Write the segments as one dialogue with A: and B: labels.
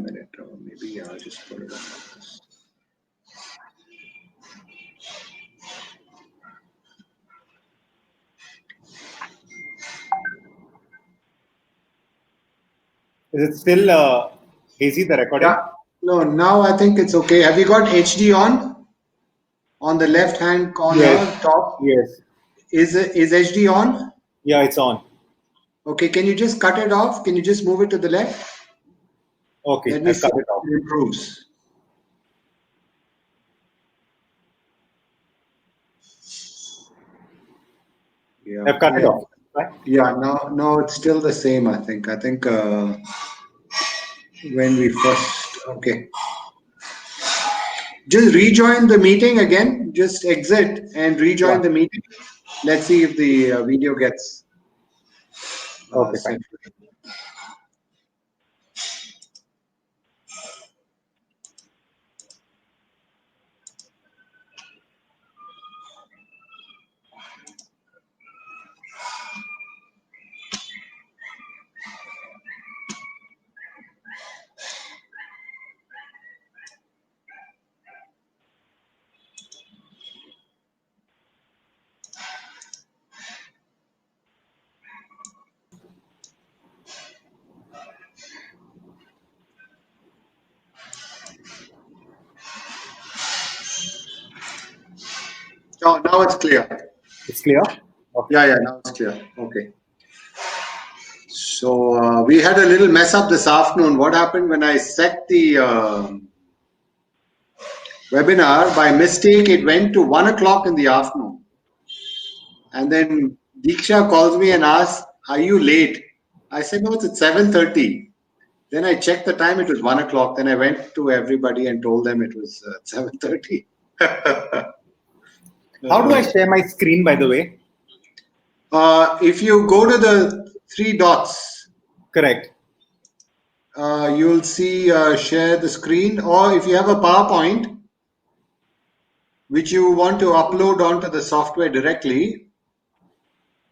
A: minute. Maybe I'll just put it on like this.
B: Is it still hazy, the recording?
A: Yeah. No, now I think it's okay. Have you got HD on? On the left hand corner,
B: Yes.
A: top.
B: Yes.
A: Is HD on?
B: Yeah, it's on.
A: Okay, can you just cut it off? Can you just move it to the left?
B: Okay,
A: Let me
B: I'll
A: see
B: cut
A: if
B: it off.
A: it improves. Yeah,
B: I've cut it off. Right?
A: Yeah, no, it's still the same. I think when we first, okay, just rejoin the meeting again. Just exit and rejoin the meeting. Let's see if the video gets
B: Okay,
A: set.
B: fine.
A: Oh, now it's clear.
B: It's clear? Okay.
A: Yeah, now it's clear. Okay. So we had a little mess up this afternoon. What happened when I set the webinar? By mistake, it went to 1 o'clock in the afternoon. And then Diksha calls me and asks, "Are you late?" I said, "No, it's at 7:30." Then I checked the time, it was 1 o'clock. Then I went to everybody and told them it was 7:30.
B: How do I share my screen, by the way?
A: If you go to the three dots,
B: Correct.
A: you'll see share the screen, or if you have a PowerPoint, which you want to upload onto the software directly,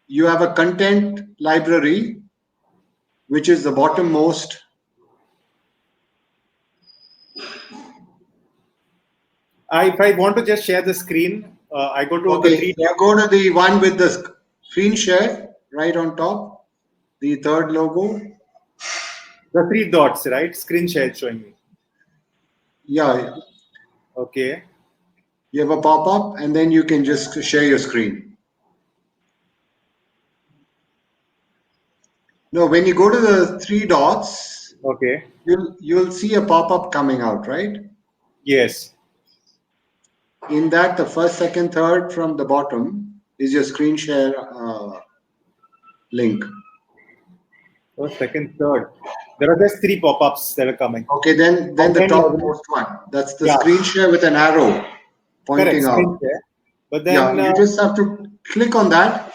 A: you have a content library, which is the bottommost.
B: If I want to just share the screen, I go to the three.
A: You go to the one with the screen share right on top, the third logo.
B: The three dots, right? Screen share showing me.
A: Yeah.
B: Okay.
A: You have a pop-up, and then you can just share your screen. No, when you go to the three dots,
B: okay,
A: you'll see a pop-up coming out, right?
B: Yes.
A: In that, the first, second, third from the bottom is your screen share link.
B: First, second, third. There are just three pop-ups that are coming.
A: Okay, then the topmost one. That's the screen share with an arrow pointing out.
B: Screen share. But then
A: you just have to click on that.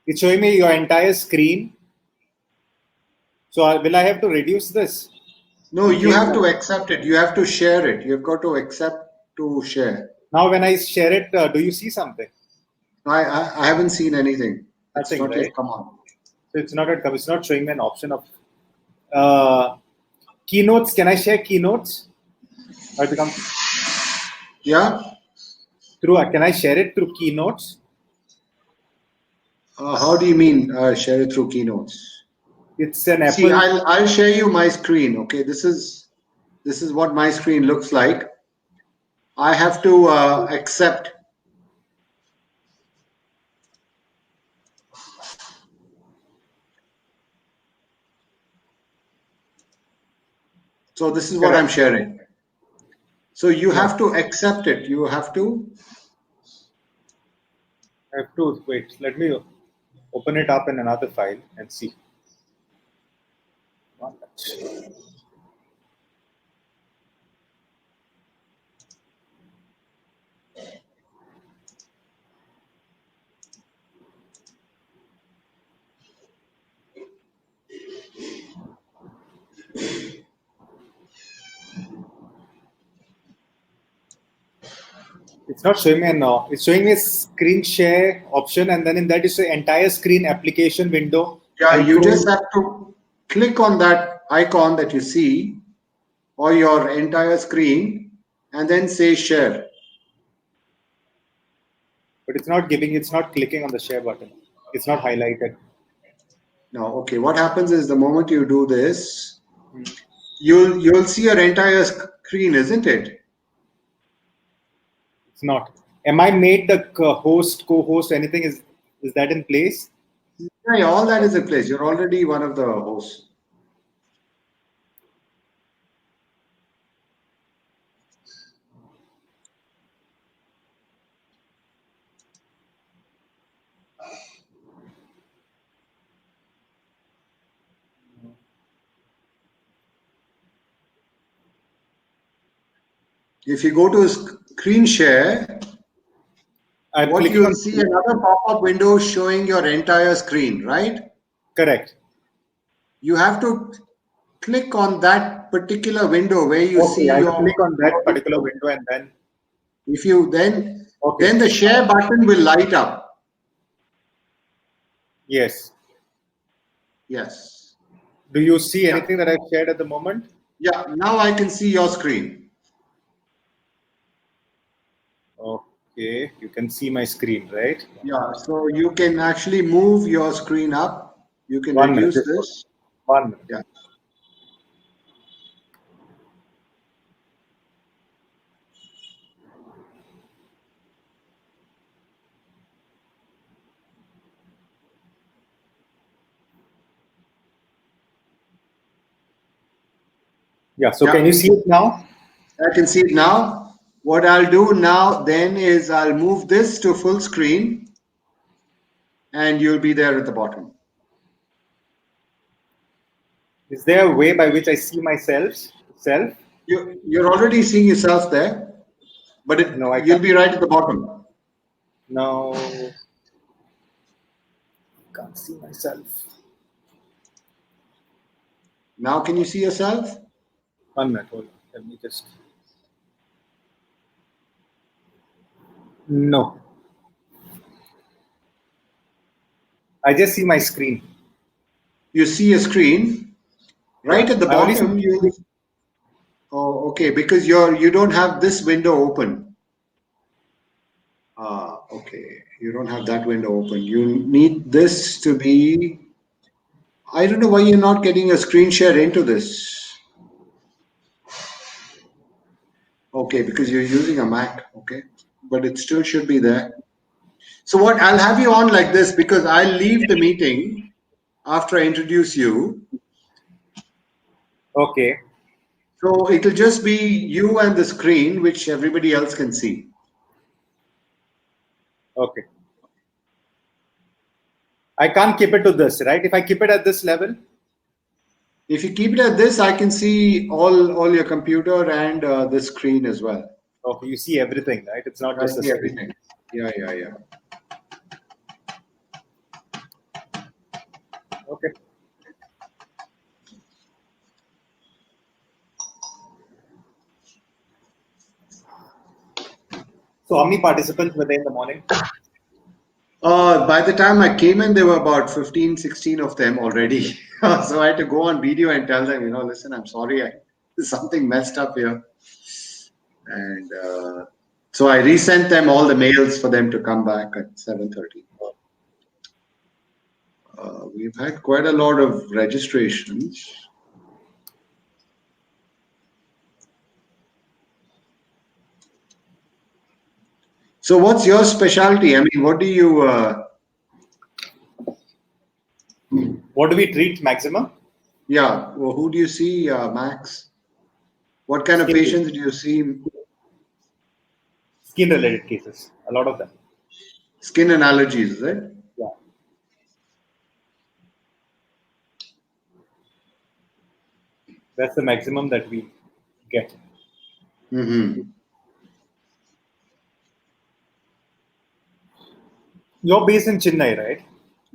B: It's showing me your entire screen. So will I have to reduce this?
A: No, you have to accept it. You have to share it. You've got to accept to share.
B: Now, when I share it, do you see something?
A: I haven't seen anything.
B: Nothing,
A: it's not
B: right?
A: yet come on.
B: So it's not showing me an option of keynotes. Can I share keynotes? Or it becomes can I share it through keynotes?
A: How do you mean share it through keynotes?
B: It's an Apple.
A: See, I'll share you my screen. Okay, this is what my screen looks like. I have to accept. So this is what I'm sharing. So you have to accept it. You have to.
B: I have to wait. Let me open it up in another file and see. It's not showing me now. It's showing me a screen share option, and then in that is the entire screen application window.
A: Yeah, you just have to click on that icon that you see or your entire screen and then say share.
B: But it's not clicking on the share button. It's not highlighted.
A: Now, okay, what happens is the moment you do this,
B: Hmm.
A: you'll see your entire screen, isn't it?
B: It's not. Am I made the host, co-host, anything? Is that in place?
A: Yeah, yeah, all that is in place. You're already one of the hosts. If you go to screen share,
B: I'm
A: what
B: clicking
A: you'll
B: on.
A: see another pop-up window showing your entire screen, right?
B: Correct.
A: You have to click on that particular window where you
B: Okay,
A: see
B: I
A: your.
B: click on that particular window and then.
A: If you then
B: Okay.
A: the share button will light up.
B: Yes.
A: Yes.
B: Do you see
A: Yeah.
B: anything that I've shared at the moment?
A: Yeah. Now I can see your screen.
B: Okay, you can see my screen, right?
A: Yeah. So you can actually move your screen up. You can
B: 1 minute.
A: reduce
B: Just
A: this.
B: 1 minute.
A: Yeah.
B: Yeah. So can
A: Yeah.
B: you see it now?
A: I can see it now. What I'll do now then is I'll move this to full screen and you'll be there at the bottom.
B: Is there a way by which I see myself? Self?
A: You're already seeing yourself there, but
B: No, I
A: you'll
B: can't.
A: be right at the bottom.
B: No, can't see myself.
A: Now can you see yourself?
B: 1 minute. Hold on. Let me just. No, I just see my screen.
A: You see a screen right
B: Yeah,
A: at the
B: I only see.
A: bottom. Oh, okay, because you don't have this window open. Ah, okay. You don't have that window open. You need this to be. I don't know why you're not getting a screen share into this. Okay, because you're using a Mac. Okay, but it still should be there. So what? I'll have you on like this because I'll leave the meeting after I introduce you.
B: Okay.
A: So it'll just be you and the screen, which everybody else can see.
B: Okay. I can't keep it to this, right? If I keep it at this level.
A: If you keep it at this, I can see all your computer and the screen as well.
B: Okay, you see everything, right? It's not
A: I
B: just the
A: see
B: screen.
A: everything. Yeah, yeah, yeah.
B: Okay. So how many participants were there in the morning?
A: By the time I came in, there were about 15, 16 of them already. So I had to go on video and tell them, listen, I'm sorry, there's something messed up here. And so I resent them all the mails for them to come back at 7:30. We've had quite a lot of registrations. So what's your specialty? I mean, what do you?
B: What do we treat maximum?
A: Yeah, well, who do you see, Max? What kind of
B: Skin,
A: patients do you see?
B: skin related cases. A lot of them.
A: Skin and allergies, is it?
B: Yeah. That's the maximum that we get.
A: Mm-hmm.
B: You're based in Chennai, right?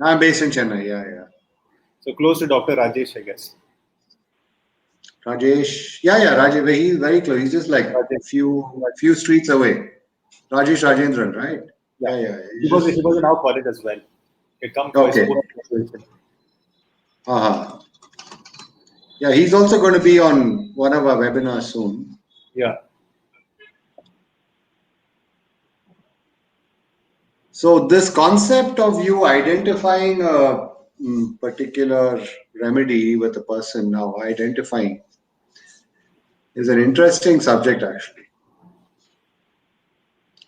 A: I'm based in Chennai. Yeah, yeah.
B: So close to Dr. Rajesh, I guess.
A: Rajesh. Yeah, yeah. Rajesh. He's very close. He's just like
B: Rajesh.
A: few streets away. Rajesh Rajendran, right?
B: Yeah.
A: Yeah, yeah.
B: He
A: He's
B: was
A: just
B: he was in our college as well. It comes for his
A: okay.
B: post graduation.
A: Uh-huh. Yeah, he's also going to be on one of our webinars soon.
B: Yeah.
A: So this concept of you identifying a particular remedy with a person now, identifying, is an interesting subject actually.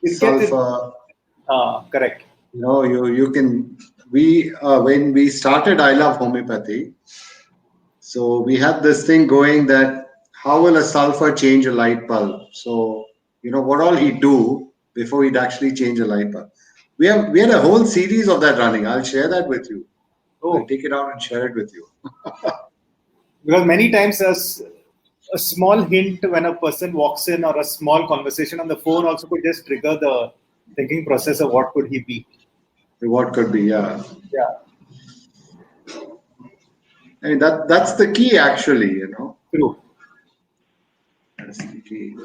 B: It gets it.
A: Sulfur,
B: Correct.
A: you can, we when we started I Love Homeopathy, so we had this thing going that how will a sulfur change a light bulb? So what all he'd do before he'd actually change a light bulb. We had a whole series of that running. I'll share that with you. I'll
B: Oh,
A: take it out and share it with you.
B: because many times a small hint when a person walks in or a small conversation on the phone also could just trigger the thinking process of what could he be.
A: What could be, yeah.
B: Yeah,
A: I mean that's the key actually,
B: true.
A: That's the key.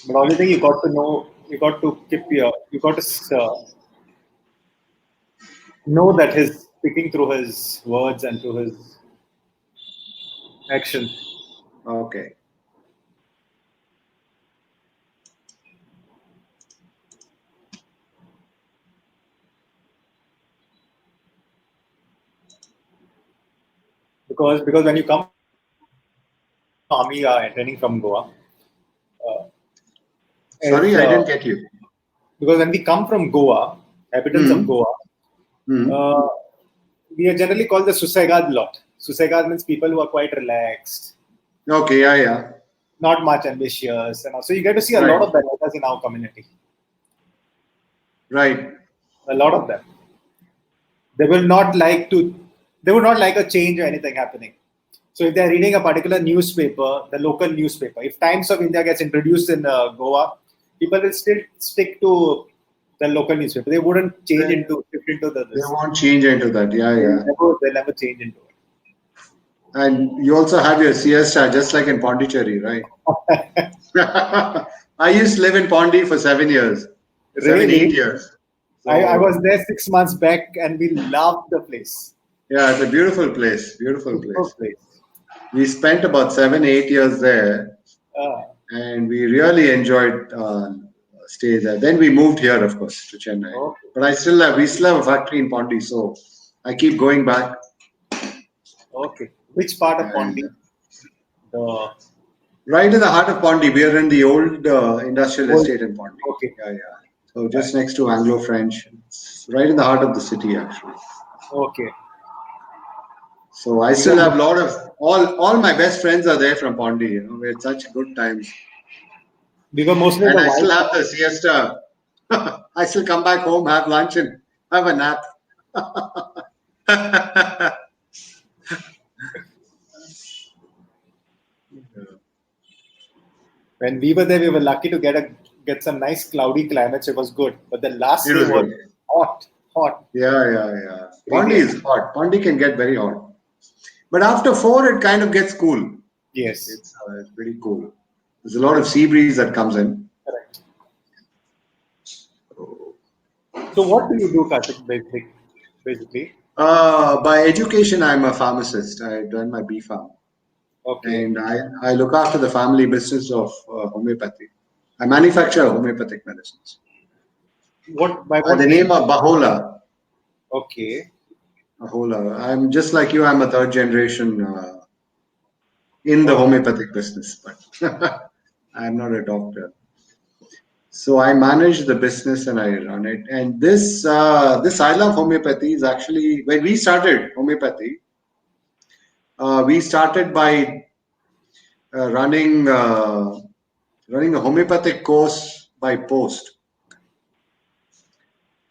B: But only thing you got to know, you got to keep your, you got to know that he's speaking through his words and through his actions.
A: Okay.
B: Because when you come from army training from Goa, uh,
A: Sorry,
B: it's
A: I didn't get you.
B: because when we come from Goa, inhabitants of
A: Hmm.
B: Goa,
A: Hmm.
B: uh, we are generally called the Susegad lot. Susegad means people who are quite relaxed,
A: Okay, yeah, yeah.
B: not much ambitious, and also you get to see a lot
A: Right.
B: of Barytas in our community.
A: Right.
B: A lot of them. They will not like to. They would not like a change or anything happening. So if they're reading a particular newspaper, the local newspaper, if Times of India gets introduced in Goa, people will still stick to the local newspaper. They wouldn't change
A: They,
B: into shift into the
A: they
B: this.
A: won't change into that. Yeah, yeah.
B: They'll never change into
A: And you also have your siesta, just like in Pondicherry, right?
B: it.
A: I used to live in Pondi for 7 years, seven, eight
B: Really,
A: years.
B: I was
A: So
B: there 6 months back, and we loved the place.
A: yeah, it's a beautiful place. Beautiful
B: Super
A: place.
B: place.
A: We spent about 7, 8 years there,
B: Uh,
A: and we really enjoyed stay there. Then we moved here, of course, to Chennai.
B: okay,
A: But we still have a factory in Pondi, so I keep going back.
B: okay. Which part of
A: And
B: Pondi? The
A: right in the heart of Pondi, we are in the old industrial
B: old.
A: estate in Pondi.
B: Okay,
A: Yeah, yeah. So
B: right.
A: just next to Anglo French, it's right in the heart of the city, actually.
B: Okay.
A: So I still
B: Even
A: have a lot of all my best friends are there from Pondi. We had such good times,
B: because mostly
A: and
B: the
A: I
B: white.
A: still have the siesta. I still come back home, have lunch, and have a nap.
B: When we were there, we were lucky to get some nice cloudy climates. It was good, but the last
A: It
B: day
A: was
B: was
A: good.
B: hot, hot,
A: Yeah, yeah, yeah. Pondi
B: really.
A: is hot. Pondi can get very hot, but after 4, it kind of gets cool.
B: Yes,
A: It's pretty cool. There's a lot of sea breeze that comes in.
B: correct. So what do you do, Karthik, basically?
A: By education, I'm a pharmacist. I've done my B Pharm,
B: Okay.
A: and I look after the family business of homeopathy. I manufacture homeopathic medicines.
B: What by
A: By
B: what
A: the
B: name?
A: name of Bahola.
B: Okay.
A: Bahola. I'm just like you. I'm a third generation in the
B: Okay.
A: homeopathic business, but I'm not a doctor. So I manage the business and I run it. And this I love homeopathy is actually when we started homeopathy. We started by running a homeopathic course by post.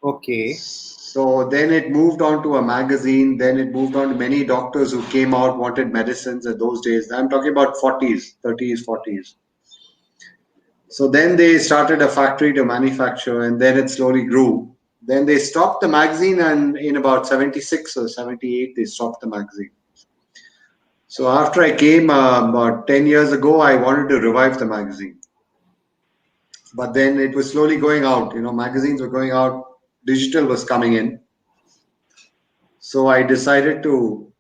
B: Okay.
A: So then it moved on to a magazine. Then it moved on to many doctors who came out wanted medicines at those days. I'm talking about 40s, 30s, 40s. So then they started a factory to manufacture, and then it slowly grew. Then they stopped the magazine, and in about 76 or 78, they stopped the magazine. So after I came about 10 years ago, I wanted to revive the magazine. But then it was slowly going out. Magazines were going out, digital was coming in. So I decided to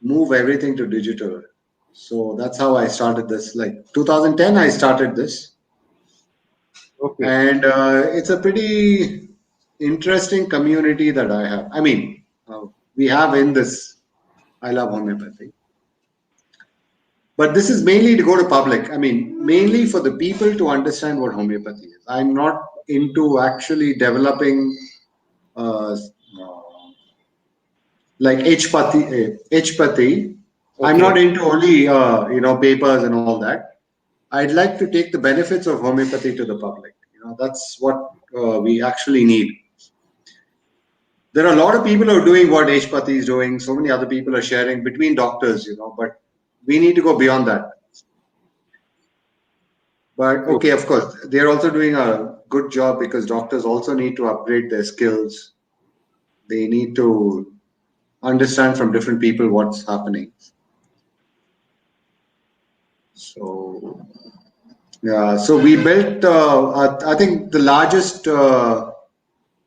A: move everything to digital. So that's how I started this. Like 2010, I started this,
B: Okay.
A: and it's a pretty interesting community that I have. I mean, we have in this. I love homeopathy, but this is mainly to go to public. I mean, mainly for the people to understand what homeopathy is. I'm not into actually developing uh, like H-pathy. I'm not
B: Okay.
A: into only papers and all that. I'd like to take the benefits of homeopathy to the public. That's what we actually need. There are a lot of people who are doing what H-pathy is doing. So many other people are sharing between doctors, but we need to go beyond that. But
B: True.
A: okay, of course, they're also doing a good job because doctors also need to upgrade their skills. They need to understand from different people what's happening. So yeah, so we built, I think, the largest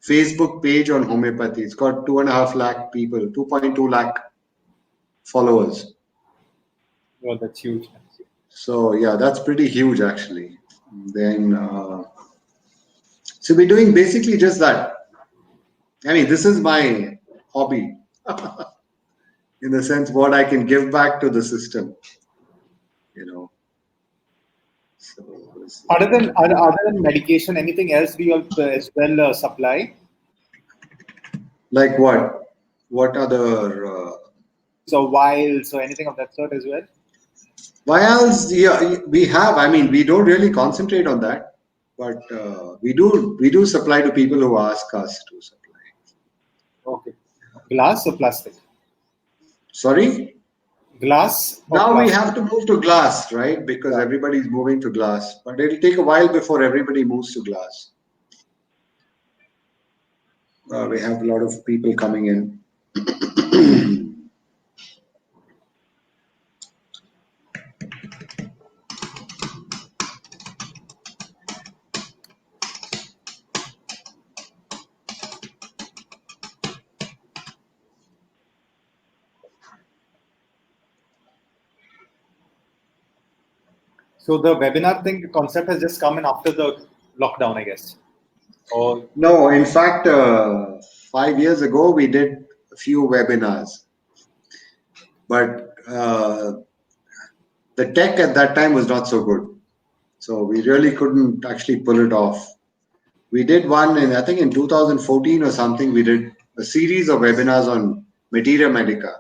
A: Facebook page on homeopathy. It's got 2.5 lakh people, 2.2 lakh followers.
B: Well, that's huge.
A: So yeah, that's pretty huge actually. Then, so we're doing basically just that. I mean, this is my hobby in the sense what I can give back to the system. You know. So
B: Other than medication, anything else do you all as well supply?
A: like what? What other?
B: So vials or anything of that sort as well?
A: Vials, yeah, we have. I mean, we don't really concentrate on that, but we do supply to people who ask us to supply.
B: Okay. Glass or plastic?
A: Sorry,
B: Glass or
A: now we
B: plastic?
A: have to move to glass, right? Because
B: Yeah.
A: everybody's moving to glass, but it'll take a while before everybody moves to glass. We have a lot of people coming in.
B: So the webinar thing concept has just come in after the lockdown, I guess. Or
A: No, in fact, 5 years ago we did a few webinars, but the tech at that time was not so good. So we really couldn't actually pull it off. We did one in, I think, in 2014 or something. We did a series of webinars on Materia Medica.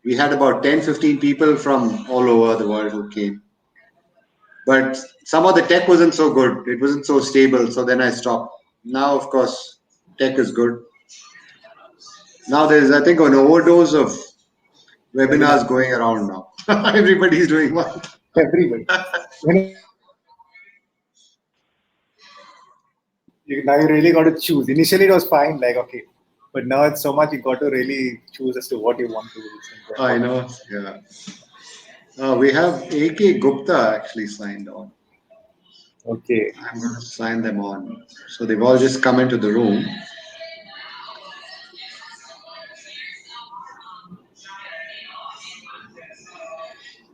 A: We had about 10, 15 people from all over the world who came. But some of the tech wasn't so good. It wasn't so stable. So then I stopped. Now, of course, tech is good. Now there's, I think, an overdose of
B: webinar?
A: webinars going around now. Everybody's doing one.
B: Everybody. Now you really got to choose. Initially, it was fine, like okay, but now it's so much you got to really choose as to what you want to listen to and
A: I
B: what.
A: know. Yeah. We have AK Gupta actually signed on.
B: Okay,
A: I'm going to sign them on. So they've all just come into the room.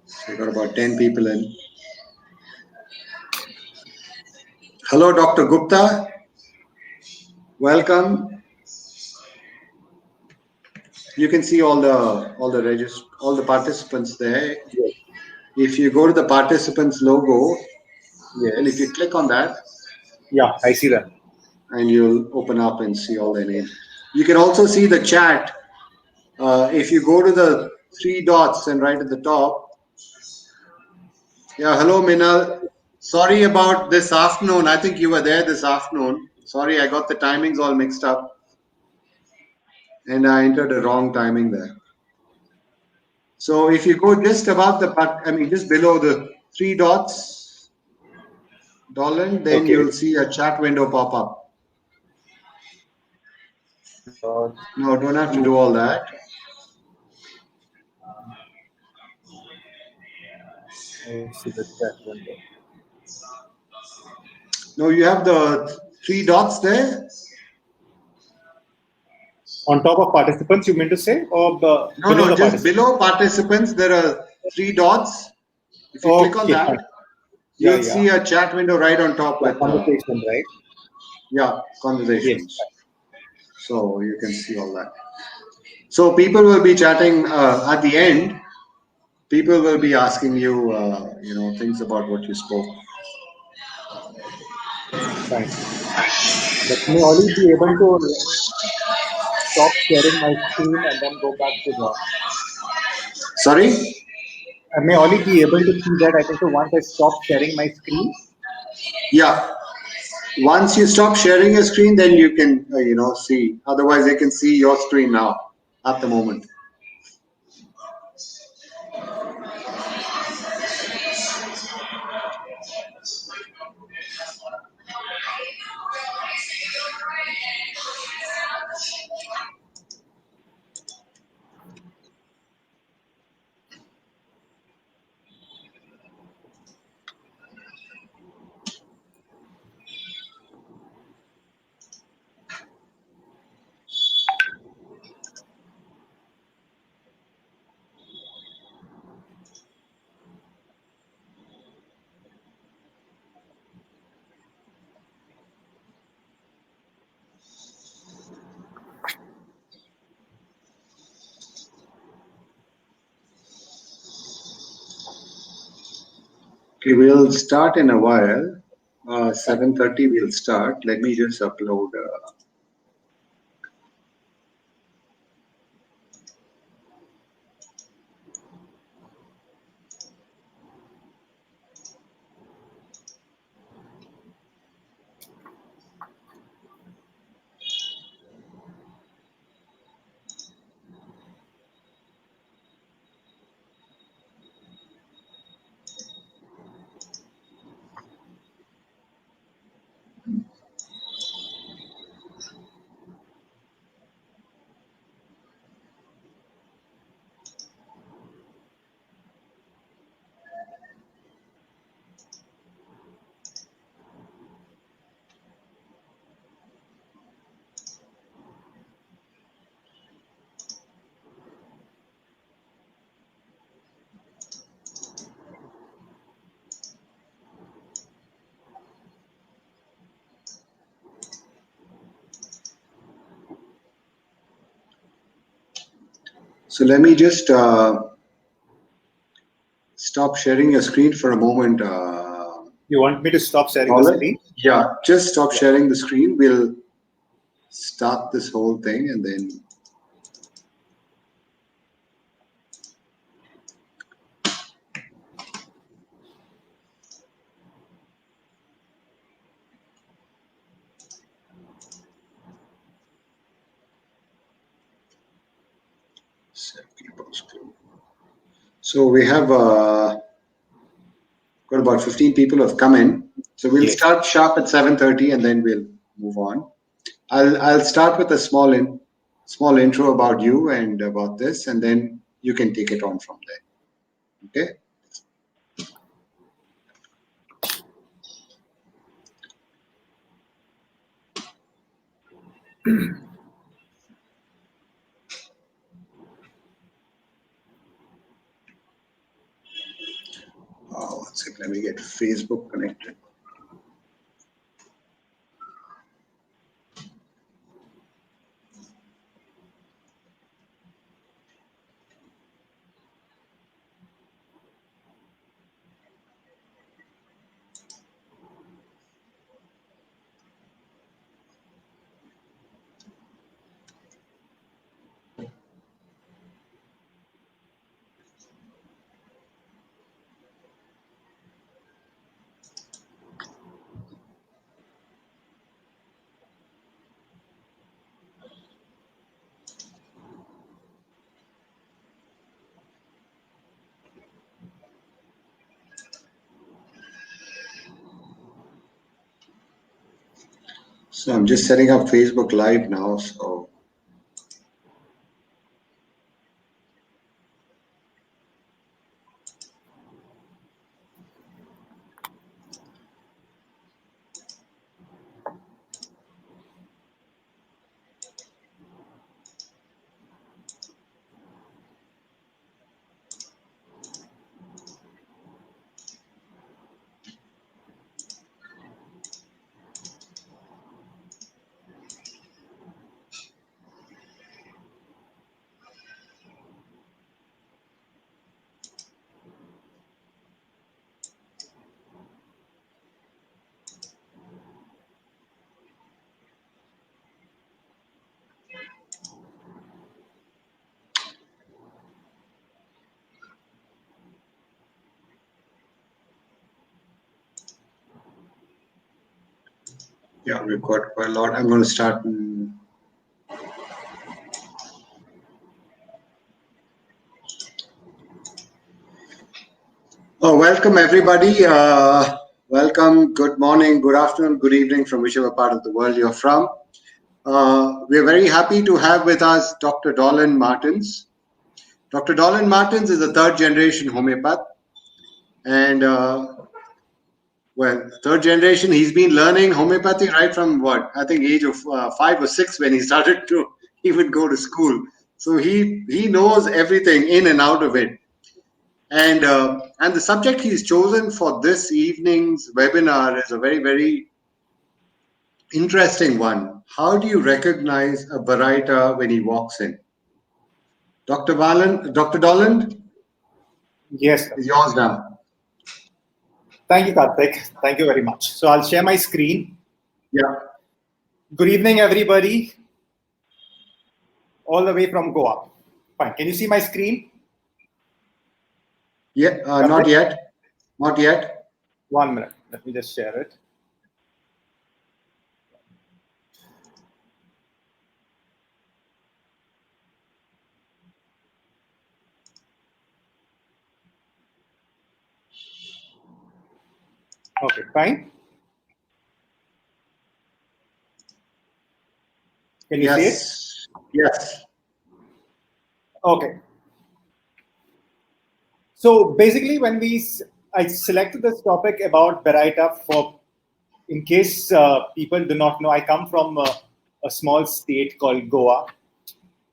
A: So we got about 10 people in. Hello, Dr. Gupta. Welcome. You can see all the participants there.
B: yes,
A: If you go to the participants logo, and if you
B: yes,
A: click on that,
B: yeah, I see that.
A: and you'll open up and see all their names. You can also see the chat. If you go to the three dots and right at the top, yeah, hello, Minal. Sorry about this afternoon. I think you were there this afternoon. Sorry, I got the timings all mixed up and I entered a wrong timing there. So if you go just above just below the three dots, Dolan, then
B: Okay.
A: you'll see a chat window pop up.
B: Uh,
A: No, don't have to
B: to
A: do all that.
B: see the chat window.
A: No, you have the three dots there.
B: On top of participants, you mean to say, or
A: No,
B: below
A: no,
B: the
A: just
B: participants?
A: below participants, there are three dots. If you click on
B: Okay,
A: that,
B: fine. Yeah,
A: you'll
B: yeah,
A: see a chat window right on top
B: yeah.
A: with,
B: Conversation, right?
A: yeah,
B: Yes,
A: conversations. So you can see all that. So people will be chatting at the end. People will be asking you, things about what you spoke.
B: fine. But may only be able to stop sharing my screen and then go back to the.
A: Sorry?
B: I may only be able to see that. I think so. Once I stop sharing my screen.
A: Yeah. Once you stop sharing your screen, then you can, see. Otherwise, they can see your screen now at the moment. Okay, we'll start in a while.
B: Fine.
A: 7:30 we'll start. Let me just upload. So let me just stop sharing your screen for a moment.
B: You want me to stop sharing the
A: Caller?
B: screen?
A: Yeah, just stop
B: Yeah.
A: sharing the screen. We'll start this whole thing and then. So we have got about 15 people who have come in. So we'll
B: Yes.
A: start sharp at 7:30 and then we'll move on. I'll start with a small intro about you and about this, and then you can take it on from there. Okay. One second. Let me get Facebook connected. So I'm just setting up Facebook Live now. So Yeah, we've got quite a lot. I'm going to start. Oh, welcome everybody. Welcome. Good morning, good afternoon, good evening from whichever part of the world you're from. We're very happy to have with us Dr. Dolan Martins. Dr. Dolan Martins is a third generation homeopath. And third generation, he's been learning homeopathy right from what? I think age of 5 or 6 when he started to even go to school. So he knows everything in and out of it. And the subject he's chosen for this evening's webinar is a very interesting one. How do you recognize a Baryta when he walks in? Dr. Dolan,
B: Yes, sir.
A: is yours now.
B: Thank you, Karthik. Thank you very much. So I'll share my screen.
A: Yeah.
B: Good evening, everybody, all the way from Goa. Fine. Can you see my screen,
A: Yeah. Not
B: Karthik?
A: yet. Not yet.
B: 1 minute. Let me just share it. Okay, fine. Can you see it?
A: Yes. Yes.
B: Okay. So basically, I selected this topic about Baryta for, in case people do not know, I come from a small state called Goa,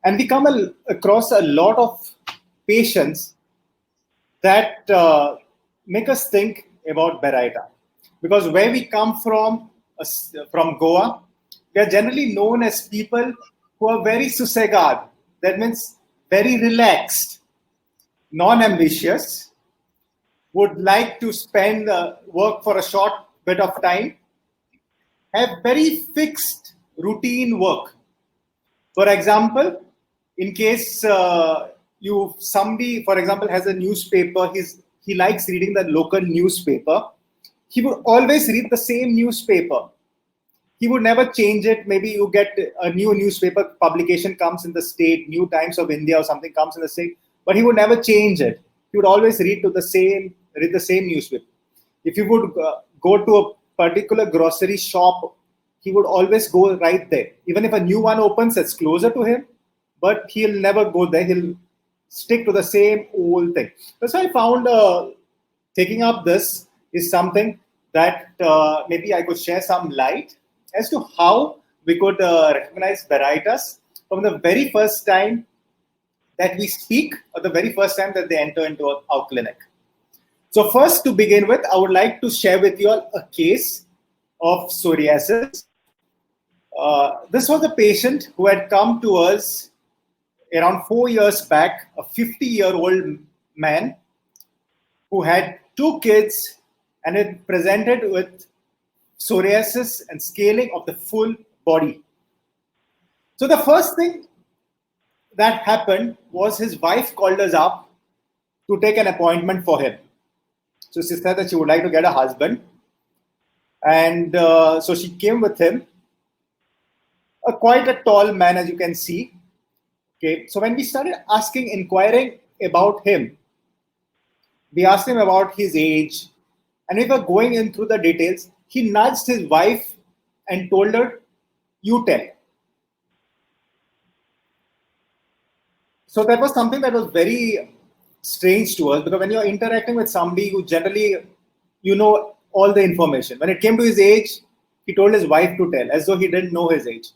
B: and we come across a lot of patients that make us think about Baryta. Because where we come from Goa, we are generally known as people who are very susegad. That means very relaxed, non-ambitious, would like to spend work for a short bit of time, have very fixed routine work. For example, in case somebody, for example, has a newspaper, he likes reading the local newspaper. He would always read the same newspaper. He would never change it. Maybe you get a new newspaper publication comes in the state, New Times of India or something comes in the state, but he would never change it. He would always read the same newspaper. If you would go to a particular grocery shop, he would always go right there. Even if a new one opens, it's closer to him, but he'll never go there. He'll stick to the same old thing. That's why I found taking up this is something that maybe I could share some light as to how we could recognize Barytas from the very first time that we speak or the very first time that they enter into our clinic. So first, to begin with, I would like to share with you all a case of psoriasis. This was a patient who had come to us around 4 years back, a 50-year-old man who had 2 kids and it presented with psoriasis and scaling of the full body. So the first thing that happened was his wife called us up to take an appointment for him. So she said that she would like to get a husband. And so she came with him, quite a tall man, as you can see. Okay, so when we started inquiring about him, we asked him about his age, and we were going in through the details. He nudged his wife and told her, "You tell." So that was something that was very strange to us because when you're interacting with somebody who generally, you know all the information. When it came to his age, he told his wife to tell, as though he didn't know his age.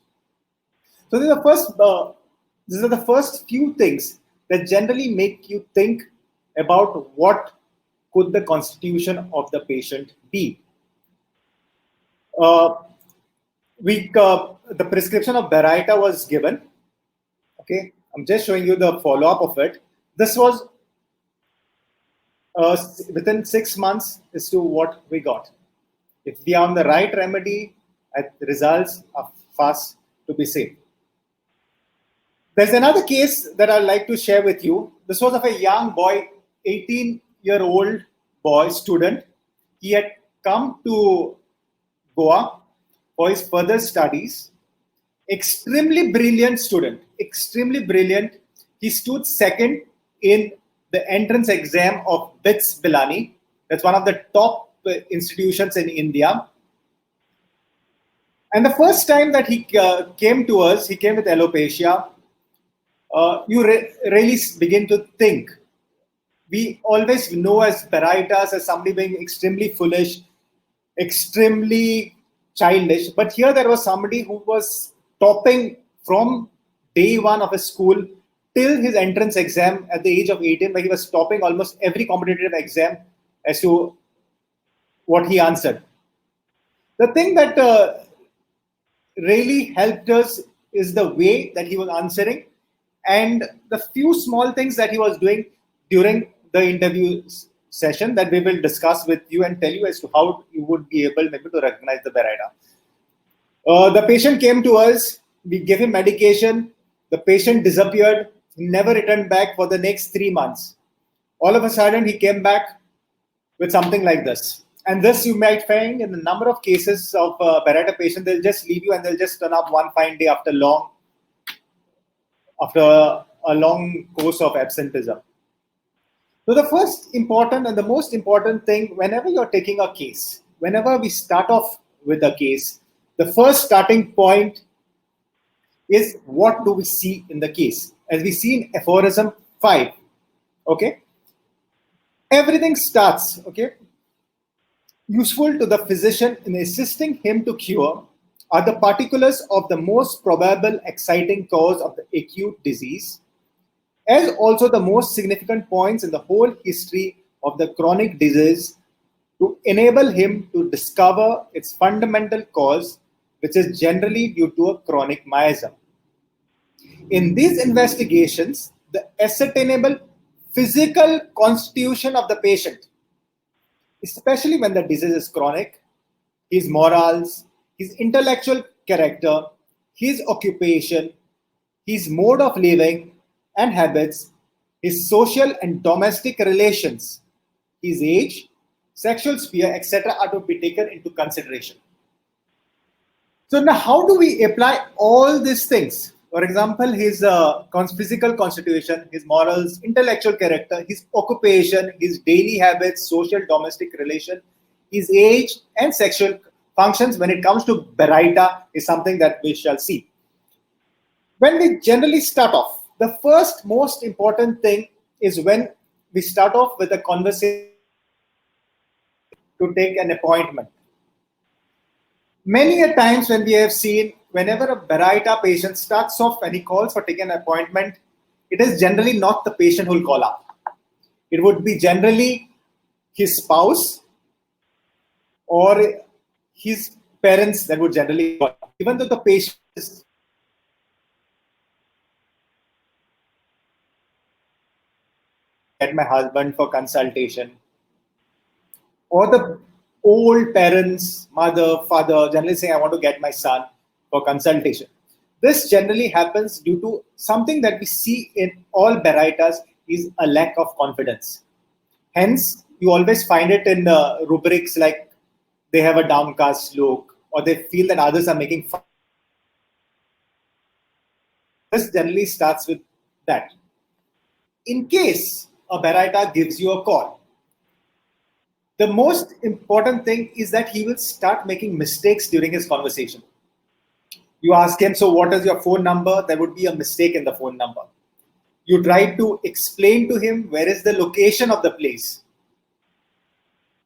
B: So these are the first few things that generally make you think about what could the constitution of the patient be. Uh, the prescription of Baryta was given. Okay, I'm just showing you the follow-up of it. This was within 6 months as to what we got. If we are on the right remedy, the results are fast to be seen. There's another case that I'd like to share with you. This was of a young boy, 18-year-old boy, student. He had come to Goa for his further studies. Extremely brilliant student, extremely brilliant. He stood second in the entrance exam of BITS Bilani. That's one of the top institutions in India. And the first time that he came to us, he came with alopecia. You really begin to think. We always know as Barytas as somebody being extremely foolish, extremely childish. But here there was somebody who was topping from day one of his school till his entrance exam at the age of 18, where he was topping almost every competitive exam as to what he answered. The thing that really helped us is the way that he was answering and the few small things that he was doing during the interview session that we will discuss with you and tell you as to how you would be able maybe to recognize the Baryta. The patient came to us, we gave him medication, the patient disappeared, he never returned back for the next 3 months. All of a sudden, he came back with something like this. And this you might find in a number of cases of Baryta patients, they'll just leave you and they'll just turn up one fine day after a long course of absenteeism. So the first important and the most important thing, whenever you're taking a case, whenever we start off with a case, the first starting point is what do we see in the case? As we see in aphorism 5, okay? Everything starts, okay? Useful to the physician in assisting him to cure are the particulars of the most probable exciting cause of the acute disease, as also the most significant points in the whole history of the chronic disease to enable him to discover its fundamental cause, which is generally due to a chronic miasm. In these investigations, the ascertainable physical constitution of the patient, especially when the disease is chronic, his morals, his intellectual character, his occupation, his mode of living and habits, his social and domestic relations, his age, sexual sphere, etc., are to be taken into consideration. So now, how do we apply all these things? For example, his physical constitution, his morals, intellectual character, his occupation, his daily habits, social domestic relation, his age, and sexual functions when it comes to Baryta is something that we shall see. When we generally start off, the first most important thing is when we start off with a conversation to take an appointment. Many a times when we have seen, whenever a Baryta patient starts off and he calls for taking an appointment, it is generally not the patient who will call up. It would be generally his spouse or his parents that would generally call up. Even though the patient is get my husband for consultation, or the old parents, mother, father, generally saying, I want to get my son for consultation. This generally happens due to something that we see in all Barytas is a lack of confidence. Hence, you always find it in rubrics like they have a downcast look or they feel that others are making fun. This generally starts with that. In case a Baryta gives you a call, the most important thing is that he will start making mistakes during his conversation. You ask him, so what is your phone number? There would be a mistake in the phone number. You try to explain to him where is the location of the place.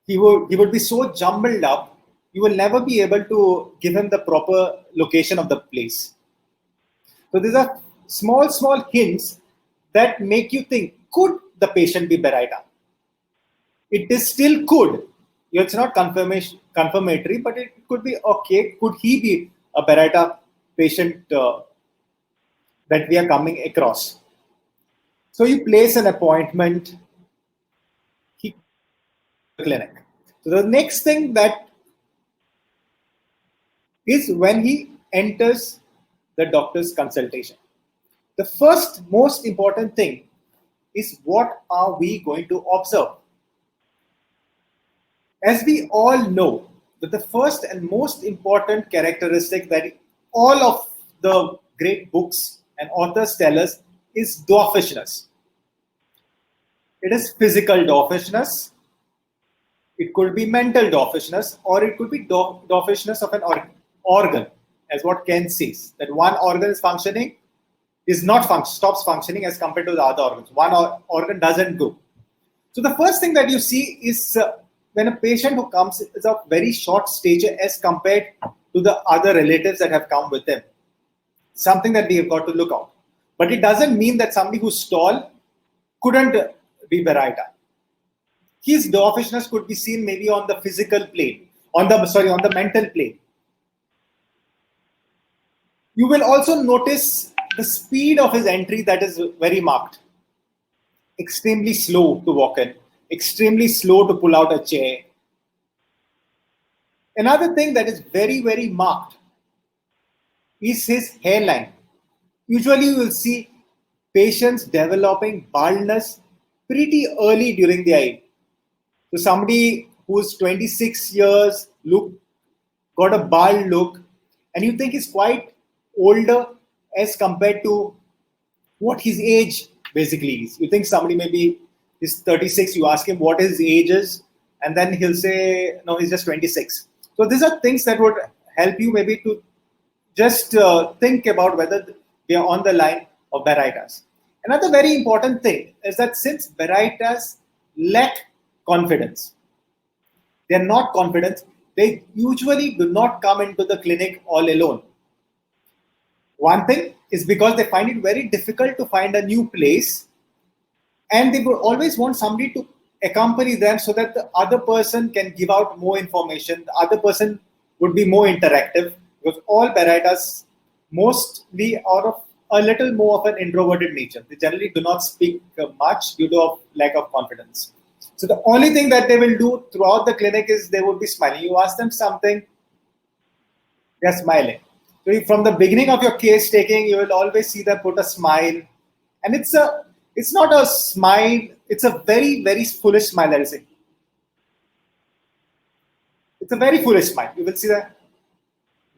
B: He would be so jumbled up, you will never be able to give him the proper location of the place. So these are small hints that make you think, could the patient be Baryta? It is still could. It's not confirmatory, but it could be okay. Could he be a Baryta patient that we are coming across? So you place an appointment. He clinic. So the next thing that is when he enters the doctor's consultation. The first most important thing is what are we going to observe? As we all know, But the first and most important characteristic that all of the great books and authors tell us is dwarfishness. It is physical dwarfishness, it could be mental dwarfishness, or it could be dwarfishness of an organ, as what Ken says, that one organ is functioning, is not stops functioning as compared to the other organs. One organ doesn't go. So the first thing that you see is when a patient who comes is of very short stature as compared to the other relatives that have come with them. Something that we have got to look out. But it doesn't mean that somebody who's tall couldn't be Baryta. His dwarfishness could be seen maybe on the physical plane, on the mental plane. You will also notice the speed of his entry that is very marked. Extremely slow to walk in, extremely slow to pull out a chair. Another thing that is very, very marked is his hairline. Usually you will see patients developing baldness pretty early during their age. So somebody who's 26 years, got a bald look, and you think he's quite older as compared to what his age basically is. You think somebody maybe is 36, you ask him what his age is, and then he'll say, no, he's just 26. So these are things that would help you maybe to just think about whether they are on the line of Barytas. Another very important thing is that since Barytas lack confidence, they are not confident, they usually do not come into the clinic all alone. One thing is because they find it very difficult to find a new place, and they would always want somebody to accompany them so that the other person can give out more information, the other person would be more interactive, because all Barytas mostly are of a little more of an introverted nature. They generally do not speak much due to a lack of confidence. So the only thing that they will do throughout the clinic is they would be smiling. You ask them something, they're smiling. So from the beginning of your case taking, you will always see them put a smile, and it's not a smile. It's a very, very foolish smile. I'll say it's a very foolish smile. You will see them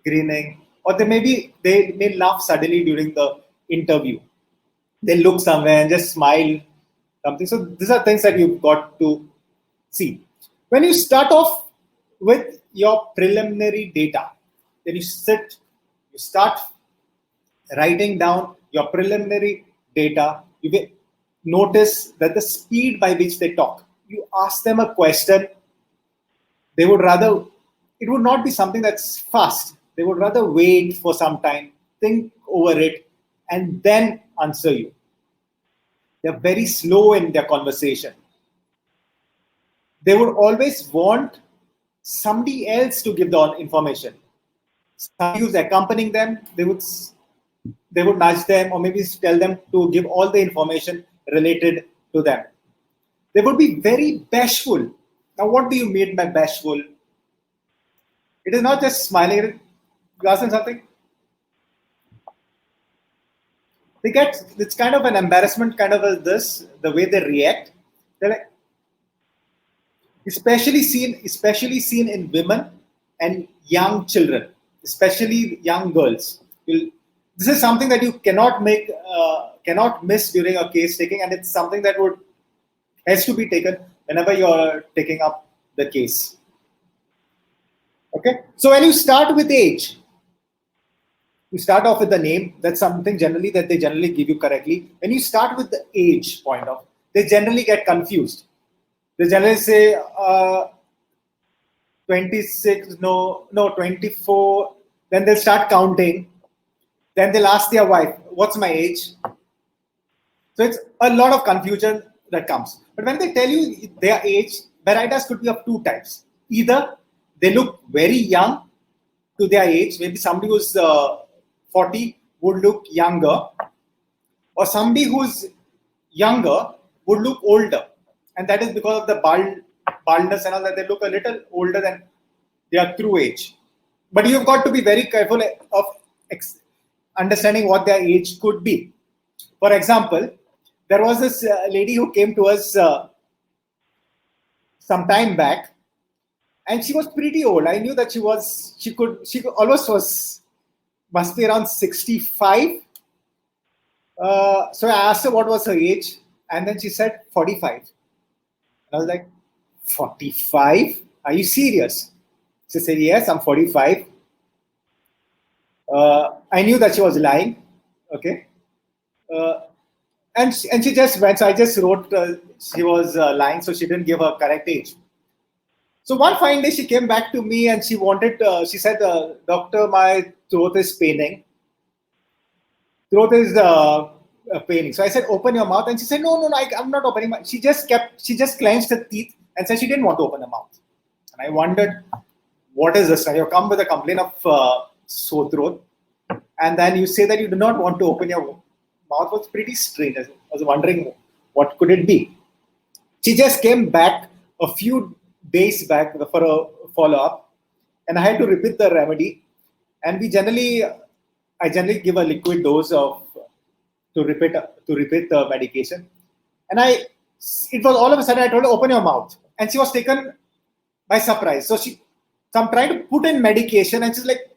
B: grinning, or they may laugh suddenly during the interview. They look somewhere and just smile something. So these are things that you've got to see. When you start off with your preliminary data, then you start writing down your preliminary data. You will notice that the speed by which they talk. You ask them a question, it would not be something that's fast. They would rather wait for some time, think over it, and then answer you. They're very slow in their conversation. They would always want somebody else to give the information. Somebody who's accompanying them, they would nudge them or maybe tell them to give all the information related to them. They would be very bashful. Now, what do you mean by bashful? It is not just smiling. You ask them something, it's kind of an embarrassment, kind of the way they react. They're like, especially seen in women and young children, especially young girls. This is something that you cannot miss during a case taking, and it's something that has to be taken whenever you're taking up the case. Okay, so when you start with age, you start off with the name. That's something generally that they generally give you correctly. When you start with the age point of, they generally get confused. They generally say 26, no, 24. Then they'll start counting. Then they'll ask their wife, what's my age? So it's a lot of confusion that comes. But when they tell you their age, Barytas could be of two types. Either they look very young to their age, maybe somebody who's 40 would look younger, or somebody who's younger would look older. And that is because of the baldness and all that. They look a little older than their true age. But you've got to be very careful of understanding what their age could be. For example, there was this lady who came to us some time back, and she was pretty old. I knew that she almost was, must be around 65. So I asked her what was her age, and then she said 45. And I was like, 45? Are you serious? She said, yes, I'm 45. I knew that she was lying. Okay. Uh, and she just went. So I just wrote she was lying, so she didn't give her correct age. So one fine day she came back to me and she wanted. She said, "Doctor, my throat is paining. Throat is paining." So I said, "Open your mouth." And she said, "No, no, no, I'm not opening my." She just clenched her teeth and said she didn't want to open her mouth. And I wondered, what is this? Now you come with a complaint of sore throat, and then you say that you do not want to open your mouth. Was pretty strange. I was wondering what could it be. She just came back a few days back for a follow up, and I had to repeat the remedy. And I generally give a liquid dose of to repeat the medication. And it was all of a sudden I told her open your mouth, and she was taken by surprise. So I'm trying to put in medication, and she's like,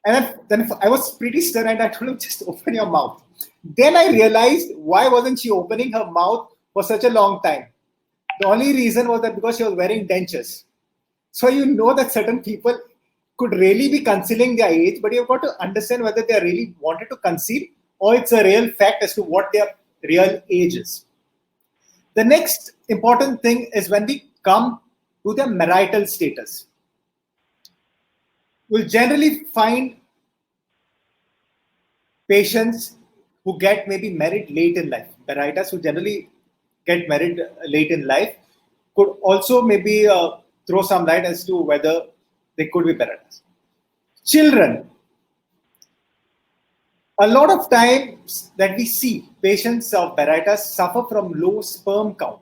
B: and then I was pretty stern and I told him, just open your mouth. Then I realized why wasn't she opening her mouth for such a long time? The only reason was that because she was wearing dentures. So you know that certain people could really be concealing their age, but you've got to understand whether they really wanted to conceal or it's a real fact as to what their real age is. The next important thing is when we come to their marital status. You'll generally find patients who get maybe married late in life. Barytas who generally get married late in life could also maybe throw some light as to whether they could be Barytas. Children. A lot of times that we see patients of Barytas suffer from low sperm count.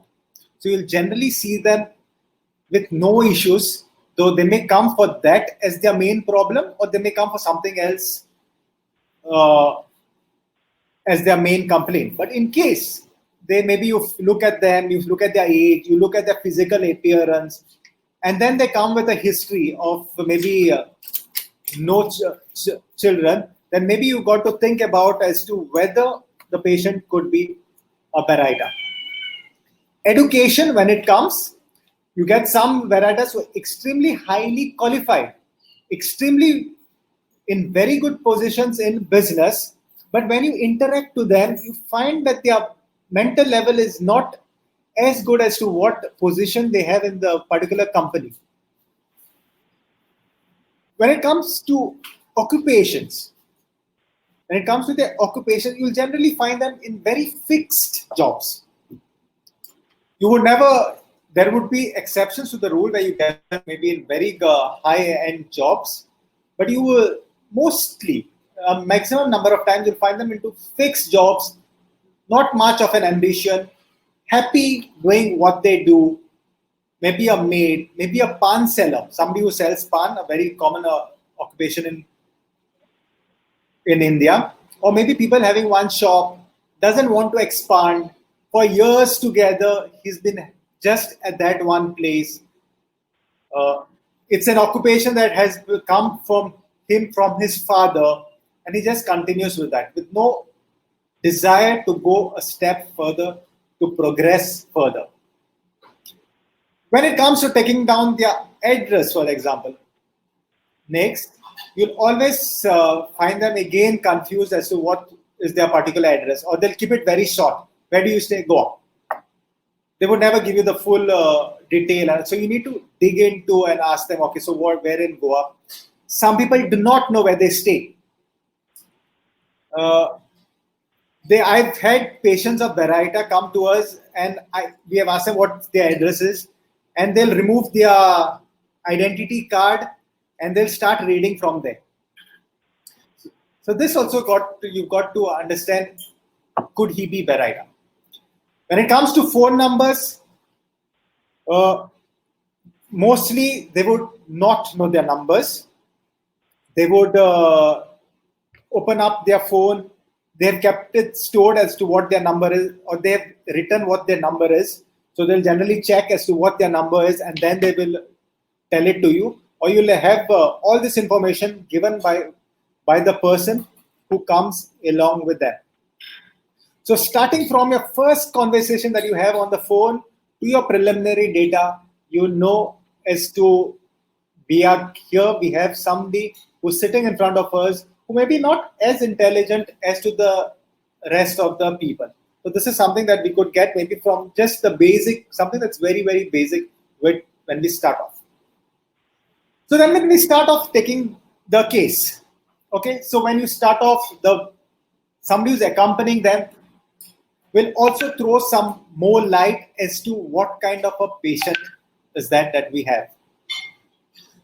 B: So you'll generally see them with no issues, though they may come for that as their main problem, or they may come for something else uh, as their main complaint. But in case they maybe you look at them, you look at their age, you look at their physical appearance, and then they come with a history of maybe no children, then maybe you got to think about as to whether the patient could be a Baryta. Education, when it comes, you get some Barytas who are extremely highly qualified, extremely in very good positions in business, but when you interact to them, you find that their mental level is not as good as to what position they have in the particular company. When it comes to occupations, when it comes to their occupation, you'll generally find them in very fixed jobs. You would never, there would be exceptions to the rule where you get them maybe in very high-end jobs, but you will mostly, a maximum number of times, you'll find them into fixed jobs, not much of an ambition, happy doing what they do, maybe a maid, maybe a pan seller, somebody who sells pan, a very common occupation in India, or maybe people having one shop, doesn't want to expand. For years together, he's been just at that one place. It's an occupation that has come from him from his father, and he just continues with that with no desire to go a step further, to progress further. When it comes to taking down their address, for example, next, you'll always find them again confused as to what is their particular address, or they'll keep it very short. Where do you stay? Goa. They would never give you the full detail. And so you need to dig into and ask them, okay, so where in Goa? Some people do not know where they stay. I've had patients of Baryta come to us, and we have asked them what their address is, and they'll remove their identity card and they'll start reading from there. So this also you've got to understand, could he be Baryta? When it comes to phone numbers, mostly they would not know their numbers. They would open up their phone they have kept it stored as to what their number is, or they have written what their number is. So they'll generally check as to what their number is, and then they will tell it to you, or you'll have all this information given by the person who comes along with them. So starting from your first conversation that you have on the phone to your preliminary data, you know as to we are here, we have somebody who's sitting in front of us who may be not as intelligent as to the rest of the people. So this is something that we could get maybe from just the basic, something that's very, very basic when we start off. So then when we start off taking the case, okay, so when you start off, somebody who's accompanying them will also throw some more light as to what kind of a patient is that we have.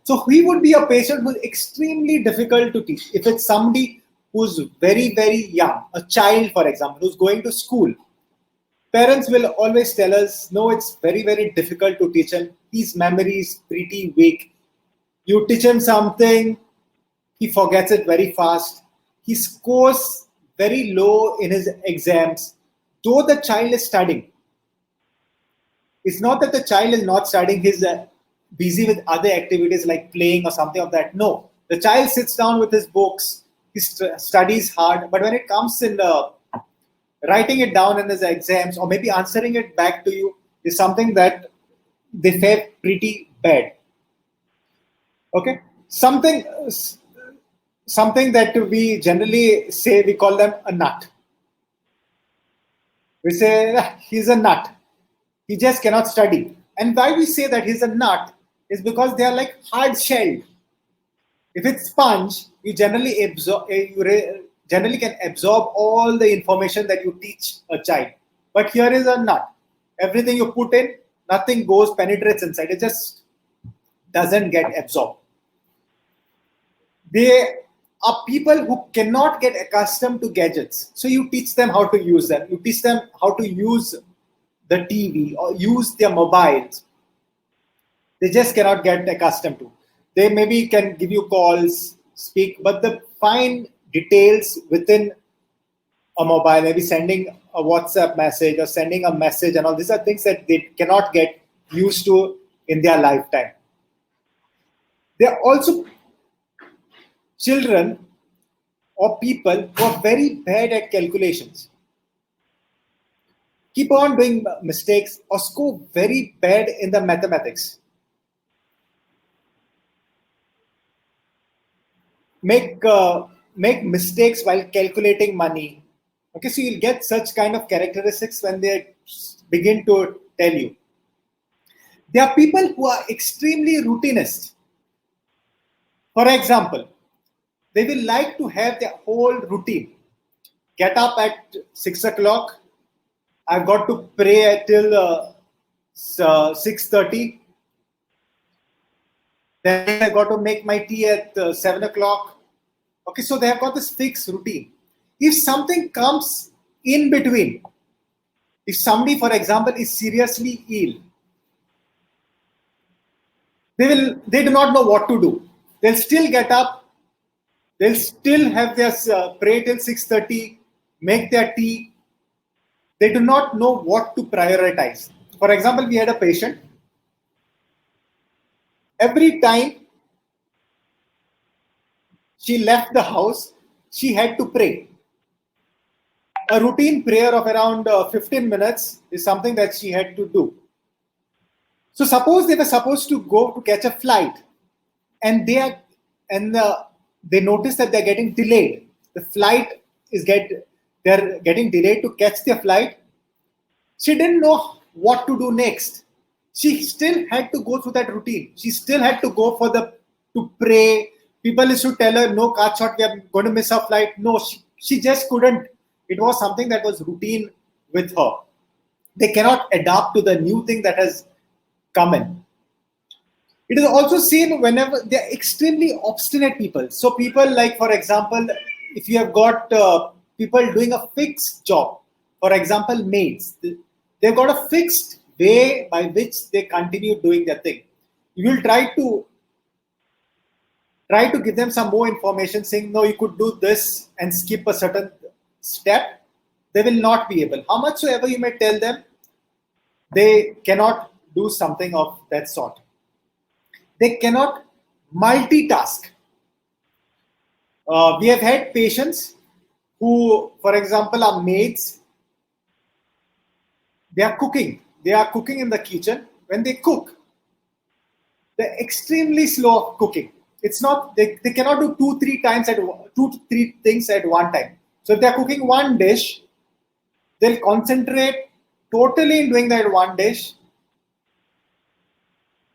B: So he would be a patient who's extremely difficult to teach. If it's somebody who's very, very young, a child, for example, who's going to school, parents will always tell us, no, it's very, very difficult to teach him. His memory is pretty weak. You teach him something, he forgets it very fast. He scores very low in his exams, though the child is studying. It's not that the child is not studying, he's busy with other activities like playing or something of that. No, the child sits down with his books, he studies hard, but when it comes in writing it down in his exams or maybe answering it back to you is something that they fare pretty bad. Okay, something that we generally say, we call them a nut. We say he's a nut. He just cannot study. And why we say that he's a nut is because they are like hard shelled. If it's sponge, you generally generally can absorb all the information that you teach a child. But here is a nut. Everything you put in, nothing goes, penetrates inside. It just doesn't get absorbed. They are people who cannot get accustomed to gadgets. So you teach them how to use them. You teach them how to use the TV or use their mobiles. They just cannot get accustomed to. They maybe can give you calls, speak, but the fine details within a mobile, maybe sending a WhatsApp message or sending a message and all, these are things that they cannot get used to in their lifetime. They are also children or people who are very bad at calculations. Keep on doing mistakes or score very bad in the mathematics. Make mistakes while calculating money. Okay, so you'll get such kind of characteristics when they begin to tell you. There are people who are extremely routinist. For example, they will like to have their whole routine. Get up at 6 o'clock. I've got to pray till 6:30. Then I got to make my tea at 7 o'clock. Okay, so they have got this fixed routine. If something comes in between, if somebody, for example, is seriously ill, they do not know what to do. They'll still get up. They'll still have their pray till 6:30, make their tea. They do not know what to prioritize. For example, we had a patient. Every time she left the house, she had to pray. A routine prayer of around 15 minutes is something that she had to do. So suppose they were supposed to go to catch a flight, and they notice that they're getting delayed. The flight they're getting delayed to catch their flight. She didn't know what to do next. She still had to go through that routine. She still had to go to pray. People used to tell her, no, cut short, we are going to miss our flight. No, she just couldn't. It was something that was routine with her. They cannot adapt to the new thing that has come in. It is also seen whenever they are extremely obstinate people. So people like, for example, if you have got people doing a fixed job, for example, maids, they've got a fixed way by which they continue doing their thing. You will try to give them some more information saying, no, you could do this and skip a certain step, they will not be able. How much soever you may tell them, they cannot do something of that sort. They cannot multitask. We have had patients who, for example, are maids. They are cooking. They are cooking in the kitchen. When they cook, they're extremely slow cooking. It's not they cannot do two to three things at one time. So if they're cooking one dish, they'll concentrate totally in doing that one dish.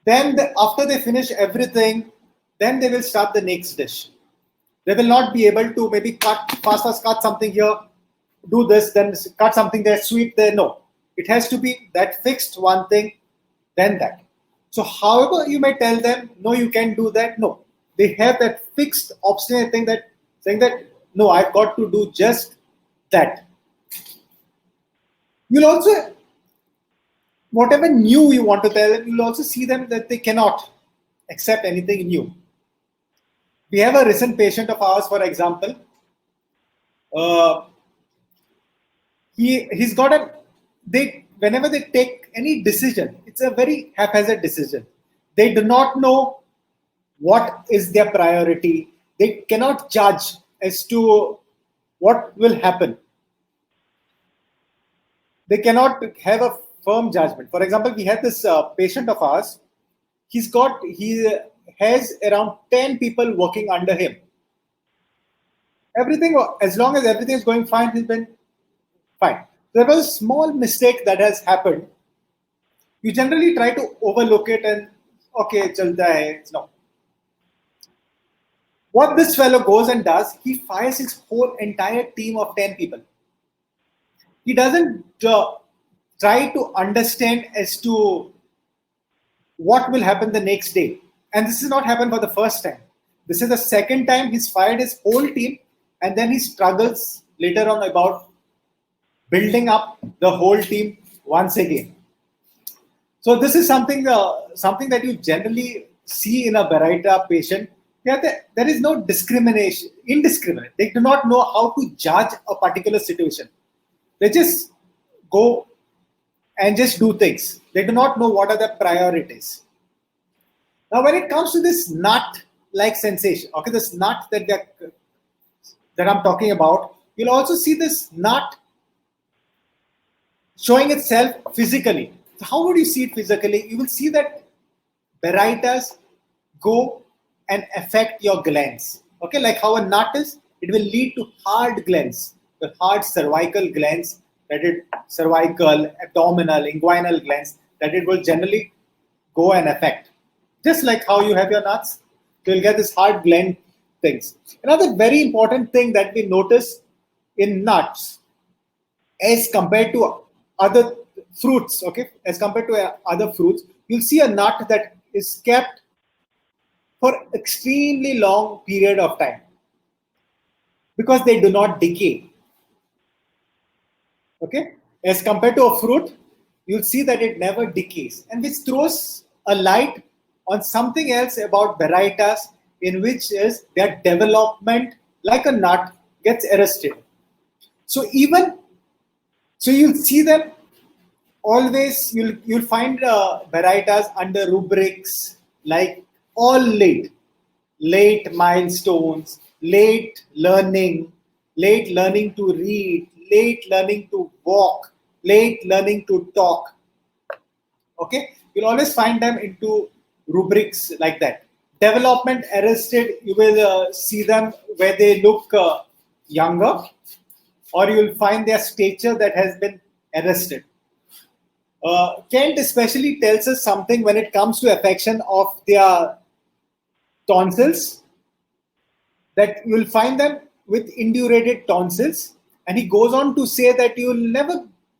B: Then after they finish everything, then they will start the next dish. They will not be able to maybe cut something here, do this, then cut something there, sweep there. No, it has to be that fixed one thing, then that. So however you may tell them, no, you can't do that. No, they have that fixed obstinate thing that saying that no, I've got to do just that. You'll also, whatever new you want to tell them, you'll also see them that they cannot accept anything new. We have a recent patient of ours, for example. Uh, he's got a they whenever they take any decision, it's a very haphazard decision. They do not know what is their priority. They cannot judge as to what will happen. They cannot have a firm judgment. For example, we had this patient of ours. He has around 10 people working under him. Everything, as long as everything is going fine, he's been fine. There was a small mistake that has happened. You generally try to overlook it and okay, chalta hai. No. What this fellow goes and does, he fires his whole entire team of 10 people. He doesn't try to understand as to what will happen the next day. And this has not happened for the first time. This is the second time he's fired his whole team, and then he struggles later on about building up the whole team once again. So this is something that you generally see in a Baryta patient. Yeah, there is no discrimination, indiscriminate. They do not know how to judge a particular situation. They just go and just do things. They do not know what are the priorities. Now, when it comes to this nut-like sensation, okay, this nut that I'm talking about, you'll also see this nut showing itself physically. So how would you see it physically? You will see that Barytas go and affect your glands. Okay, like how a nut is, it will lead to hard glands, the hard cervical glands, that it cervical, abdominal, inguinal glands, that it will generally go and affect. Just like how you have your nuts, you'll get this hard gland things. Another very important thing that we notice in nuts as compared to other fruits, okay, as compared to other fruits, you'll see a nut that is kept for extremely long period of time because they do not decay. Okay, as compared to a fruit, you'll see that it never decays, and which throws a light on something else about Barytas, in which is their development, like a nut, gets arrested. So you'll see them always. You'll find Barytas under rubrics like all late milestones, late learning to read, late learning to walk, late learning to talk. Okay, you'll always find them into rubrics like that. Development arrested, you will see them where they look younger, or you'll find their stature that has been arrested. Kent especially tells us something when it comes to affection of their tonsils, that you'll find them with indurated tonsils, and he goes on to say that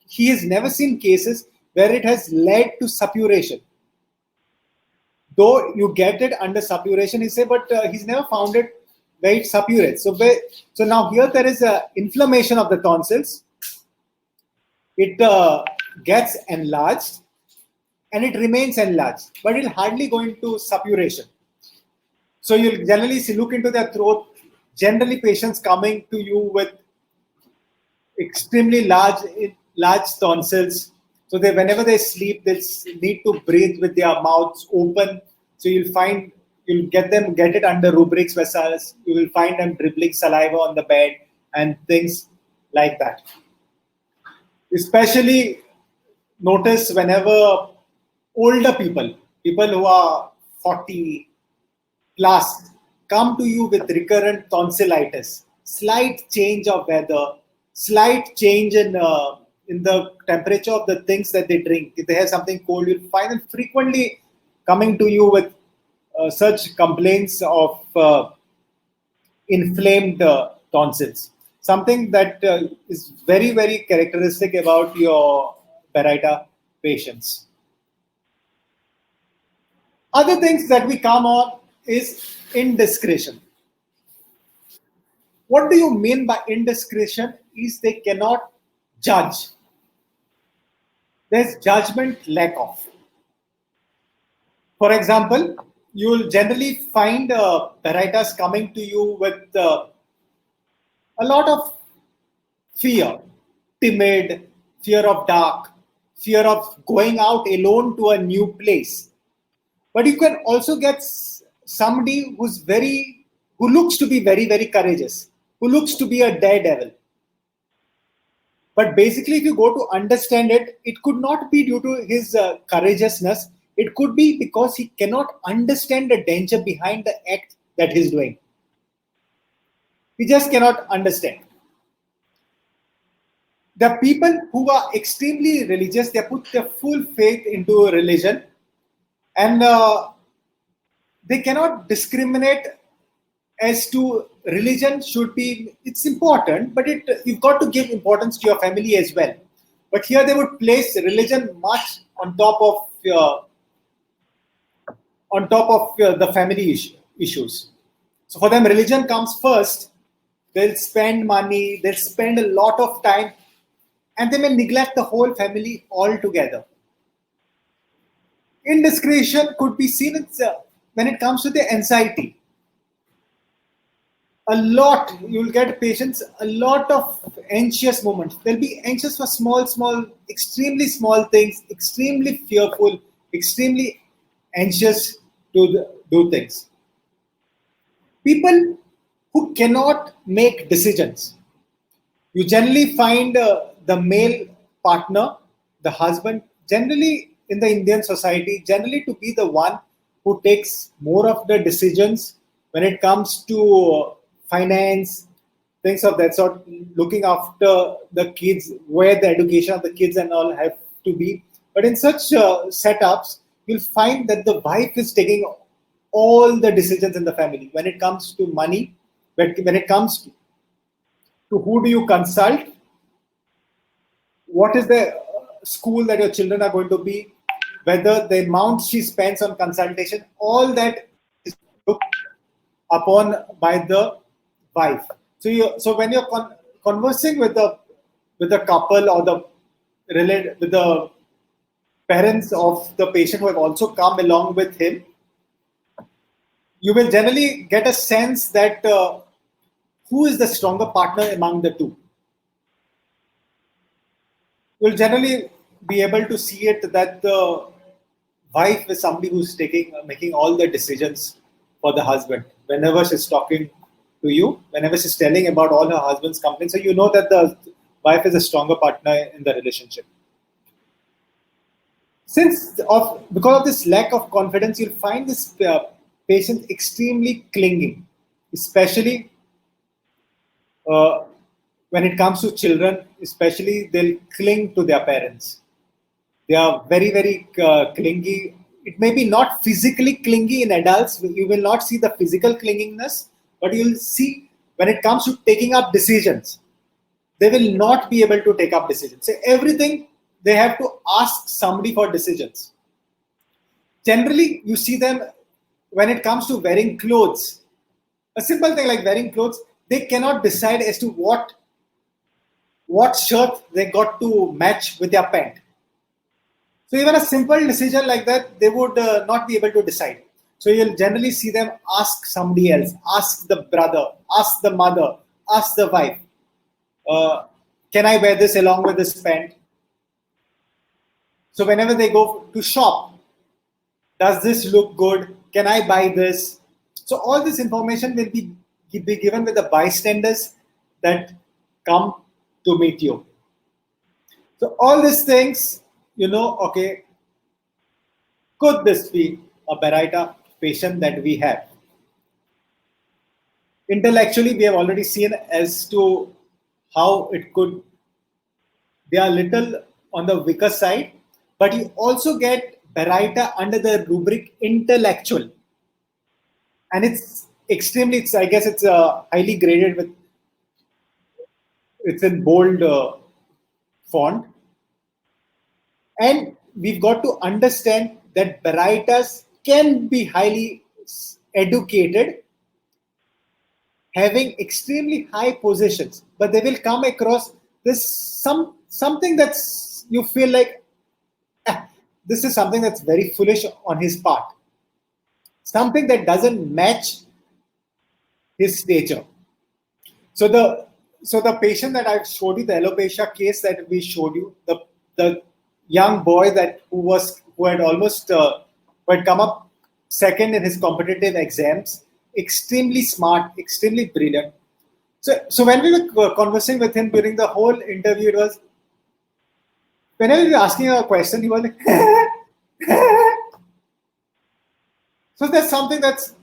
B: he has never seen cases where it has led to suppuration. Though you get it under suppuration, he say, but he's never found it where it suppurates. So now here there is a inflammation of the tonsils. It gets enlarged and it remains enlarged, but it'll hardly go into suppuration. So you'll generally look into their throat. Generally, patients coming to you with extremely large tonsils. So they whenever they sleep, they need to breathe with their mouths open. So you'll get it under rubrics vessels. You will find them dribbling saliva on the bed and things like that. Especially notice whenever older people who are 40 plus, come to you with recurrent tonsillitis, slight change of weather, slight change in the temperature of the things that they drink. If they have something cold, you'll find them frequently coming to you with such complaints of inflamed tonsils. Something that is very, very characteristic about your Baryta patients. Other things that we come on is indiscretion. What do you mean by indiscretion? Is they cannot judge. There's judgment lack of. For example, you will generally find Barytas coming to you with a lot of fear, timid, fear of dark, fear of going out alone to a new place. But you can also get somebody who looks to be very, very courageous, who looks to be a daredevil. But basically, if you go to understand it, it could not be due to his courageousness. It could be because he cannot understand the danger behind the act that he's doing. He just cannot understand. The people who are extremely religious, they put their full faith into religion, and they cannot discriminate as to religion should be, it's important, but you've got to give importance to your family as well. But here they would place religion much on top of the family issues. So for them, religion comes first. They'll spend money, they'll spend a lot of time, and they may neglect the whole family altogether. Indiscretion could be seen when it comes to the anxiety. A lot, you'll get patients, a lot of anxious moments. They'll be anxious for small, extremely small things, extremely fearful, extremely anxious to do things. People who cannot make decisions. You generally find the male partner, the husband, generally in the Indian society, generally to be the one who takes more of the decisions when it comes to finance, things of that sort, looking after the kids, where the education of the kids and all have to be. But in such setups, you'll find that the wife is taking all the decisions in the family when it comes to money, when it comes to who do you consult, what is the school that your children are going to be, whether the amount she spends on consultation, all that is looked upon by the wife. So when you're conversing with the couple or with the parents of the patient who have also come along with him, you will generally get a sense that who is the stronger partner among the two. You'll generally be able to see it that the wife is somebody who's making all the decisions for the husband. Whenever she's talking to you, whenever she's telling about all her husband's complaints, so you know that the wife is a stronger partner in the relationship. Because of this lack of confidence, you'll find this patient extremely clinging, especially when it comes to children. Especially, they'll cling to their parents. They are very, very clingy. It may be not physically clingy in adults. You will not see the physical clinginess, but you'll see when it comes to taking up decisions, they will not be able to take up decisions. So everything, they have to ask somebody for decisions. Generally, you see them when it comes to wearing clothes. A simple thing like wearing clothes, they cannot decide as to what shirt they got to match with their pant. So even a simple decision like that, they would not be able to decide. So you'll generally see them ask somebody else, ask the brother, ask the mother, ask the wife. Can I wear this along with this pant? So whenever they go to shop, does this look good? Can I buy this? So all this information will be given with the bystanders that come to meet you. So all these things, okay, could this be a Baryta patient that we have? Intellectually, we have already seen as to how it could be a little on the weaker side, but you also get Baryta under the rubric intellectual. And I guess it's highly graded with, it's in bold font. And we've got to understand that Barytas can be highly educated, having extremely high positions, but they will come across something that's you feel like this is something that's very foolish on his part, something that doesn't match his stature. So the patient that I showed you, the alopecia case that we showed you, the young boy who had almost who had come up second in his competitive exams, extremely smart, extremely brilliant. So when we were conversing with him during the whole interview, it was whenever we were asking a question, he was like, so that's something that's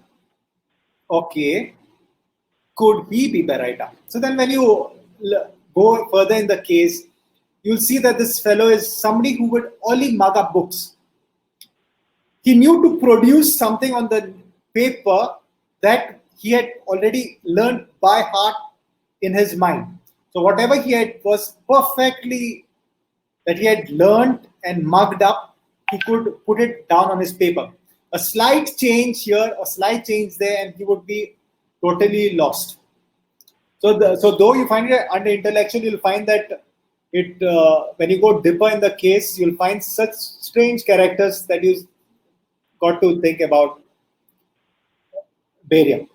B: okay. Could he be Baryta? So then when you go further in the case, you'll see that this fellow is somebody who would only mug up books. He knew to produce something on the paper that he had already learned by heart in his mind. So whatever he had was perfectly that he had learned and mugged up, he could put it down on his paper. A slight change here, a slight change there, and he would be totally lost. So though you find it under intellectual, you'll find that when you go deeper in the case, you'll find such strange characters that you got to think about barium.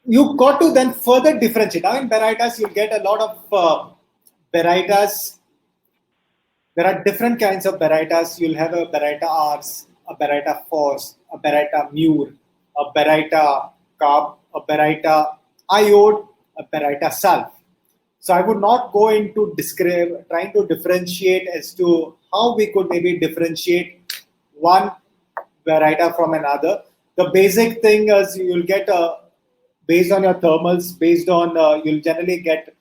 B: You got to then further differentiate. Now in Barytas, you'll get a lot of Barytas. There are different kinds of Barytas. You'll have a Baryta Ars, a Baryta Phos, a Baryta Mur, a Baryta Carb, a Baryta Iode, a Baryta Sulf. So I would not go into trying to differentiate as to how we could maybe differentiate one Baryta from another. The basic thing is you'll get based on your thermals, you'll generally get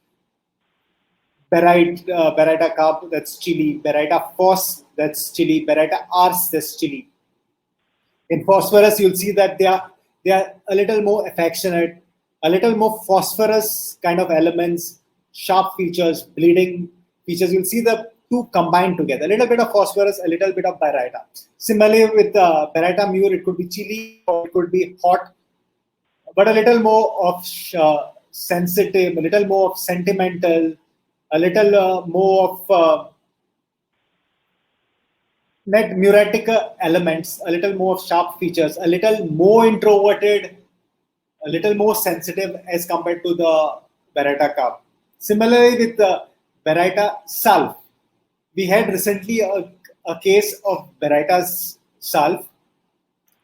B: Baryta Carb, that's chili, Baryta Phos, that's chili, Baryta Ars, that's chili. In phosphorus, you'll see that they are a little more affectionate, a little more phosphorus kind of elements, sharp features, bleeding features. You'll see the two combined together. A little bit of phosphorus, a little bit of Baryta. Similarly, with Baryta Mur, it could be chili or it could be hot, but a little more of sensitive, a little more of sentimental, a little more of net muriatic elements, a little more sharp features, a little more introverted, a little more sensitive as compared to the Baryta Carb. Similarly, with the Baryta Sulf, we had recently a case of Baryta Sulf,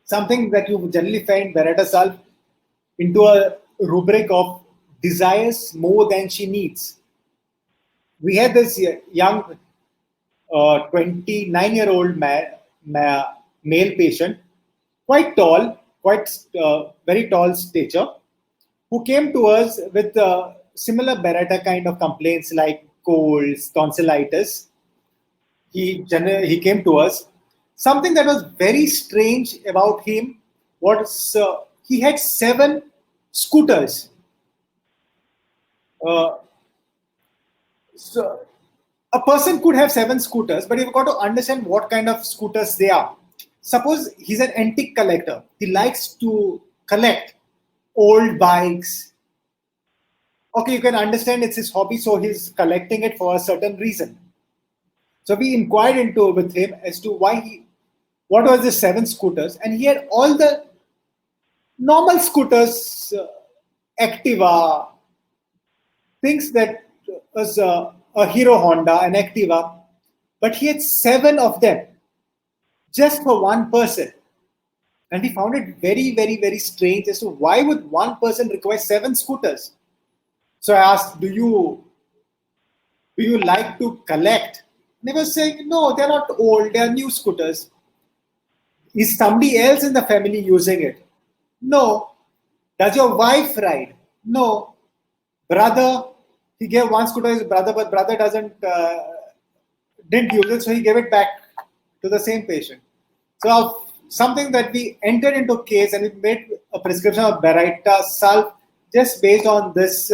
B: something that you generally find Baryta Sulf into a rubric of desires more than she needs. We had this young 29-year-old male patient, quite tall, very tall stature, who came to us with similar Baryta kind of complaints like colds, tonsillitis. He came to us. Something that was very strange about him was he had 7 scooters. So a person could have 7 scooters, but you've got to understand what kind of scooters they are. Suppose he's an antique collector. He likes to collect old bikes. Okay, you can understand it's his hobby, so he's collecting it for a certain reason. So we inquired with him as to what was the 7 scooters, and he had all the normal scooters, Activa, things that was a Hero Honda, an Activa, but he had 7 of them just for one person. And we found it very, very, very strange as to why would one person require 7 scooters. So I asked, do you like to collect? And they were saying, no, they're not old, they're new scooters. Is somebody else in the family using it? No. Does your wife ride? No. Brother, he gave one scooter to his brother, but brother didn't use it, so he gave it back to the same patient. So something that we entered into a case and we made a prescription of Baryta salve just based on this,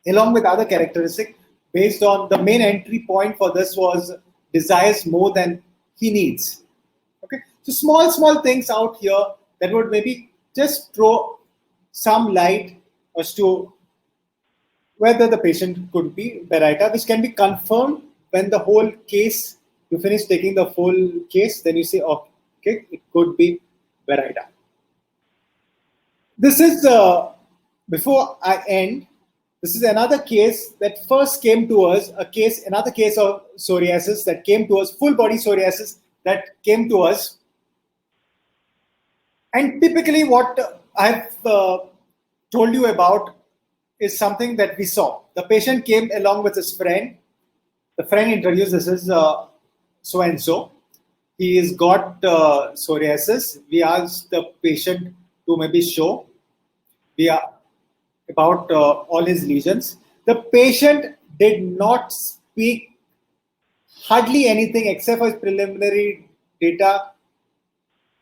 B: along with other characteristics, based on the main entry point for this was desires more than he needs. Okay, so small things out here that would maybe just throw some light as to whether the patient could be Baryta, which can be confirmed when the whole case, you finish taking the full case, then you say, okay, it could be Baryta. This is, before I end, this is another case that first came to us, another case of psoriasis that came to us, full body psoriasis that came to us. And typically what I've told you about is something that we saw. The patient came along with his friend. The friend introduced, this is so-and-so. He has got psoriasis. We asked the patient to maybe show about all his lesions. The patient did not speak hardly anything except for his preliminary data.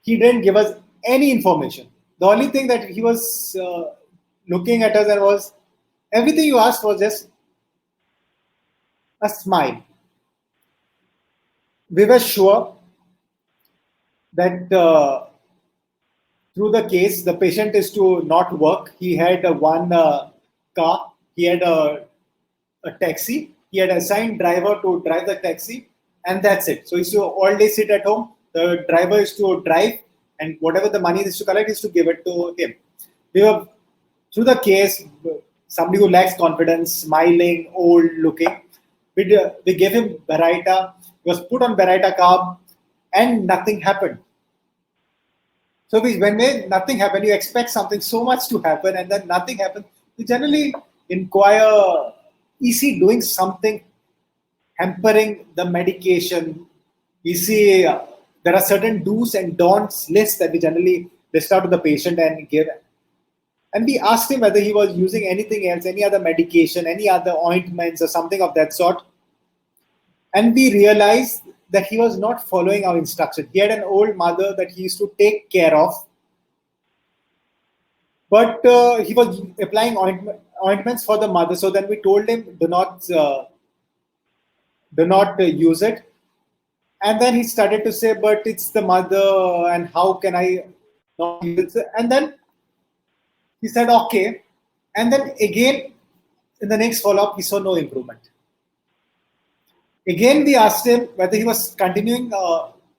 B: He didn't give us any information. The only thing that he was looking at us and was everything you asked was just a smile. We were sure that through the case, the patient is to not work. He had one car, he had a taxi, he had assigned driver to drive the taxi, and that's it. So he's to all day sit at home. The driver is to drive, and whatever the money is to collect is to give it to him. We were through the case, somebody who lacks confidence, smiling, old looking. We gave him Baryta. He was put on Baryta carb, and nothing happened. So when nothing happened, you expect something so much to happen, and then nothing happened. You generally inquire, is he doing something hampering the medication? We see there are certain do's and don'ts lists that we generally list out to the patient and give. And we asked him whether he was using anything else, any other medication, any other ointments or something of that sort. And we realized that he was not following our instruction. He had an old mother that he used to take care of. But he was applying ointments for the mother. So then we told him, do not use it. And then he started to say, but it's the mother, and how can I not use it? And then he said, okay. And then again, in the next follow-up, we saw no improvement. Again, we asked him whether he was continuing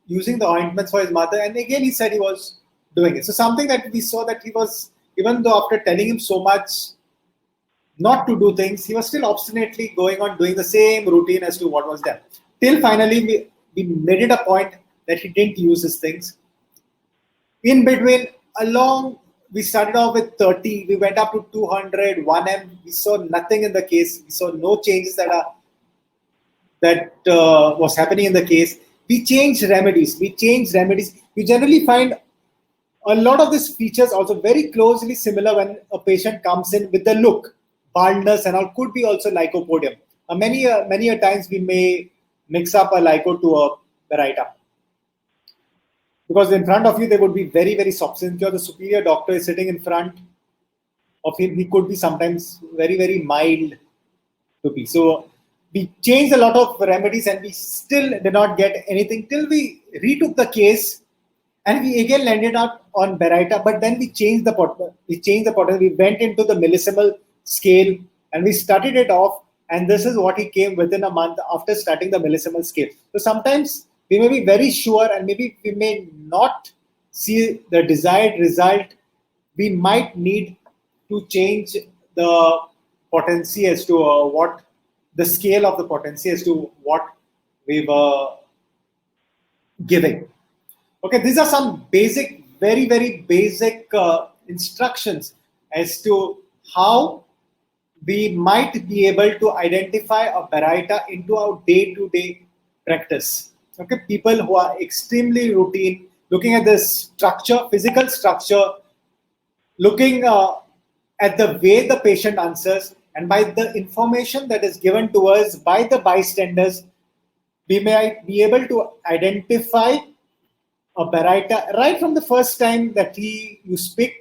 B: using the ointments for his mother. And again, he said he was doing it. So something that we saw that he was, even though after telling him so much not to do things, he was still obstinately going on doing the same routine as to what was there. Till finally, we made it a point that he didn't use his things. In between, we started off with 30, we went up to 200, 1M. We saw nothing in the case. We saw no changes that was happening in the case. We changed remedies. We generally find a lot of these features also very closely similar when a patient comes in with the look, baldness and all, could be also lycopodium. Many a times we may mix up a lyco to a Baryta. Because in front of you, they would be very, very soft. Since the superior doctor is sitting in front of him, he could be sometimes very, very mild to be. So we changed a lot of remedies and we still did not get anything till we retook the case and we again landed up on Baryta. But then we changed the pattern. We went into the millisimal scale and we started it off. And this is what he came within a month after starting the millisimal scale. So sometimes we may be very sure and maybe we may not see the desired result. We might need to change the potency as to what the scale of the potency as to what we were giving. Okay, these are some basic, very, very basic instructions as to how we might be able to identify a Baryta into our day-to-day practice. Okay, people who are extremely routine, looking at the structure, physical structure, looking at the way the patient answers, and by the information that is given to us by the bystanders, we may be able to identify a Baryta right from the first time that you speak,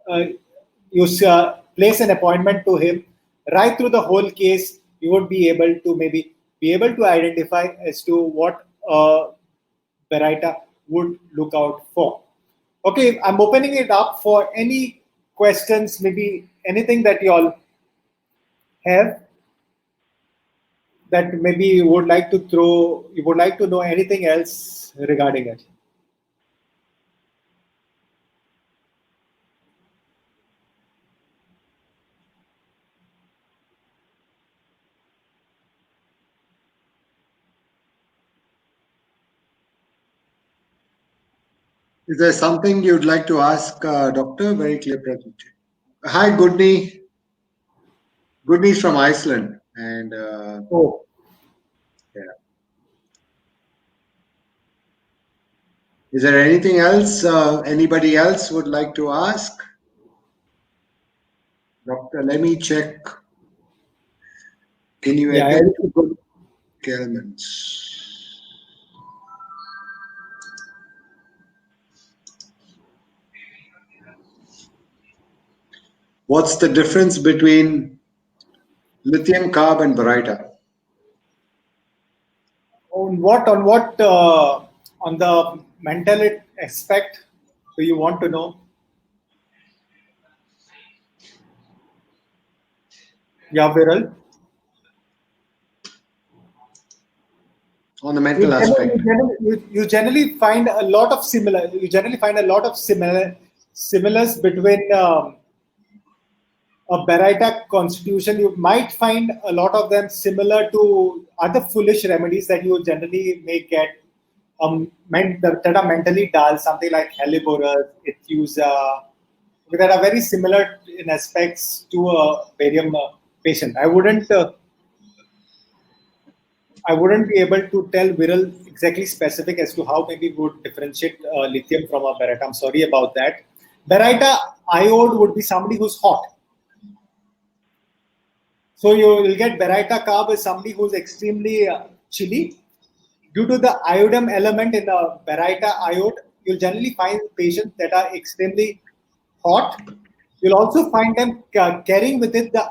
B: uh, you place an appointment to him, right through the whole case. You would be able to maybe be able to identify as to what Baryta would look out for. Okay, I'm opening it up for any questions, maybe anything that you all have that maybe you would like to throw, you would like to know anything else regarding it.
A: Is there something you'd like to ask, Doctor? Very clear presentation. Hi, Goodney. Goodney's from Iceland. And
B: Oh,
A: yeah. Is there anything else anybody else would like to ask? Doctor, let me check. Can you
B: yeah,
A: identify
B: good.
A: elements? What's the difference between lithium carb and Baryta?
B: On the mental aspect do you want to know? Yeah, Viral.
A: On the mental aspect.
B: You generally find a lot of similar. You generally find a lot of similars between a Baryta constitution. You might find a lot of them similar to other foolish remedies that you generally may get that are mentally dull, something like Helleborus, Ithusa, that are very similar in aspects to a barium patient. I wouldn't be able to tell Viral exactly specific as to how maybe we would differentiate lithium from a Baryta. I'm sorry about that. Baryta iode would be somebody who's hot. So you will get Baryta carb is somebody who's extremely chilly. Due to the iodine element in the Baryta iode, you'll generally find patients that are extremely hot. You'll also find them carrying with it the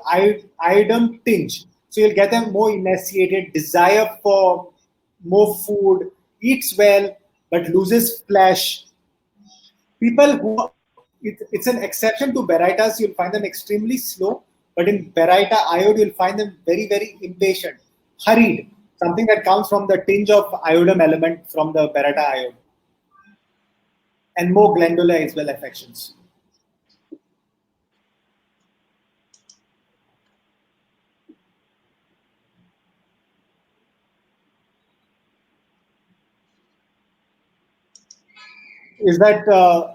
B: iodine tinge. So you'll get them more emaciated, desire for more food, eats well, but loses flesh. People who it's an exception to Barytas, you'll find them extremely slow, but in Baryta iode, you'll find them very, very impatient, hurried, something that comes from the tinge of iodine element from the Baryta iode, and more glandular as well affections. Is that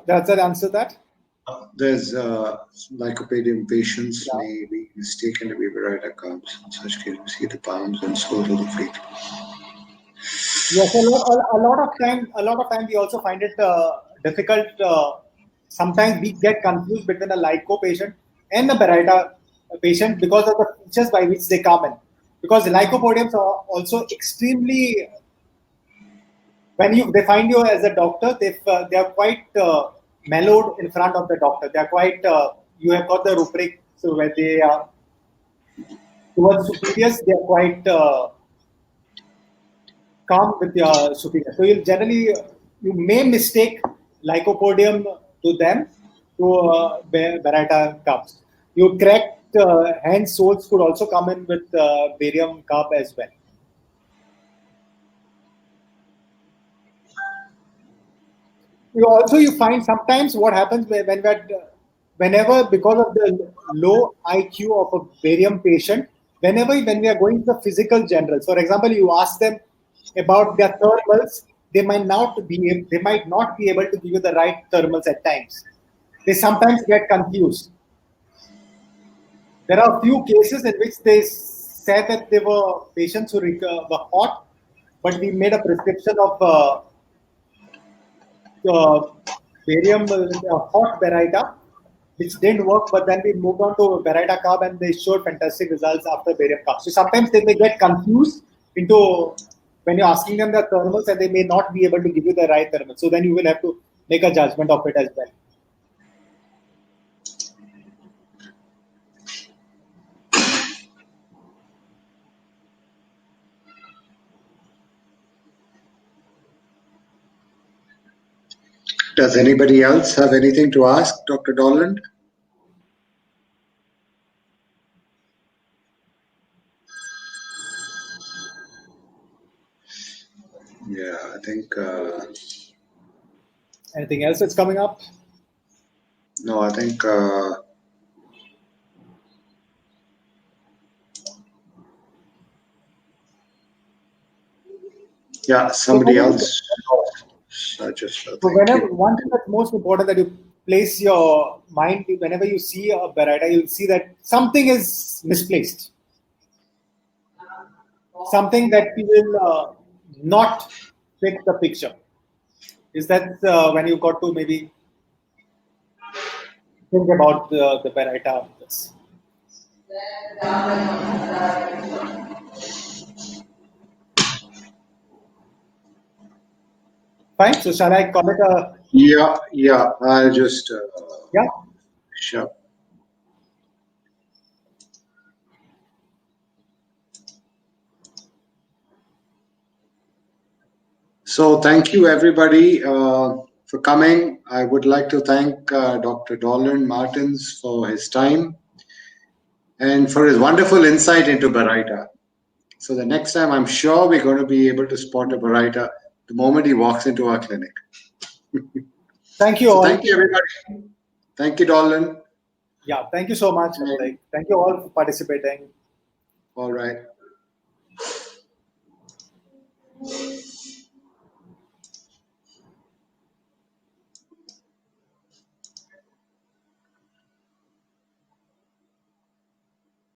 B: does that answer that?
A: There's lycopodium patients
B: Yeah.
A: may be mistaken to be Baryta carbs. In such case, we see the palms and soles of the feet.
B: Yes, a lot of time we also find it difficult. Sometimes we get confused between a lyco patient and a Baryta patient because of the features by which they come in. Because lycopodiums are also extremely when you they find you as a doctor, they are quite mellowed in front of the doctor. They are quite you have got the rubric so where they are towards superiors. They are quite calm with your superior. So you may mistake lycopodium to them to Baryta cups. You correct hand soles could also come in with barium cup as well. You find sometimes what happens when we're whenever, because of the low IQ of a barium patient, whenever when we are going to the physical generals, for example, you ask them about their thermals, they might not be able to give you the right thermals at times. They sometimes get confused. There are a few cases in which they said that they were patients who were hot, but we made a prescription of barium, hot Baryta, which didn't work, but then we moved on to Baryta carb and they showed fantastic results after barium carb. So sometimes they may get confused into when you're asking them the thermals and they may not be able to give you the right thermal. So then you will have to make a judgment of it as well.
A: Does anybody else have anything to ask, Dr. Dolan? Yeah, I think
B: Anything else that's coming up?
A: no, I think yeah,
B: So
A: somebody
B: whenever,
A: else. I just
B: so
A: thank
B: whenever
A: you.
B: one thing that's most important that you place your mind whenever you see a Baryta, you'll see that something is misplaced, something that will not fit the picture. Is that when you got to maybe think about the Baryta of this? Fine. So shall I call it a
A: Yeah, yeah. I'll just
B: yeah?
A: sure. So thank you everybody for coming. I would like to thank Dr. Dolan Martins for his time and for his wonderful insight into Baryta. So the next time, I'm sure we're going to be able to spot a Baryta the moment he walks into our clinic.
B: Thank you
A: So thank
B: all.
A: you everybody. Thank you, Dolan.
B: Yeah. Thank you so much.
A: And
B: Thank you all for participating.
A: all right.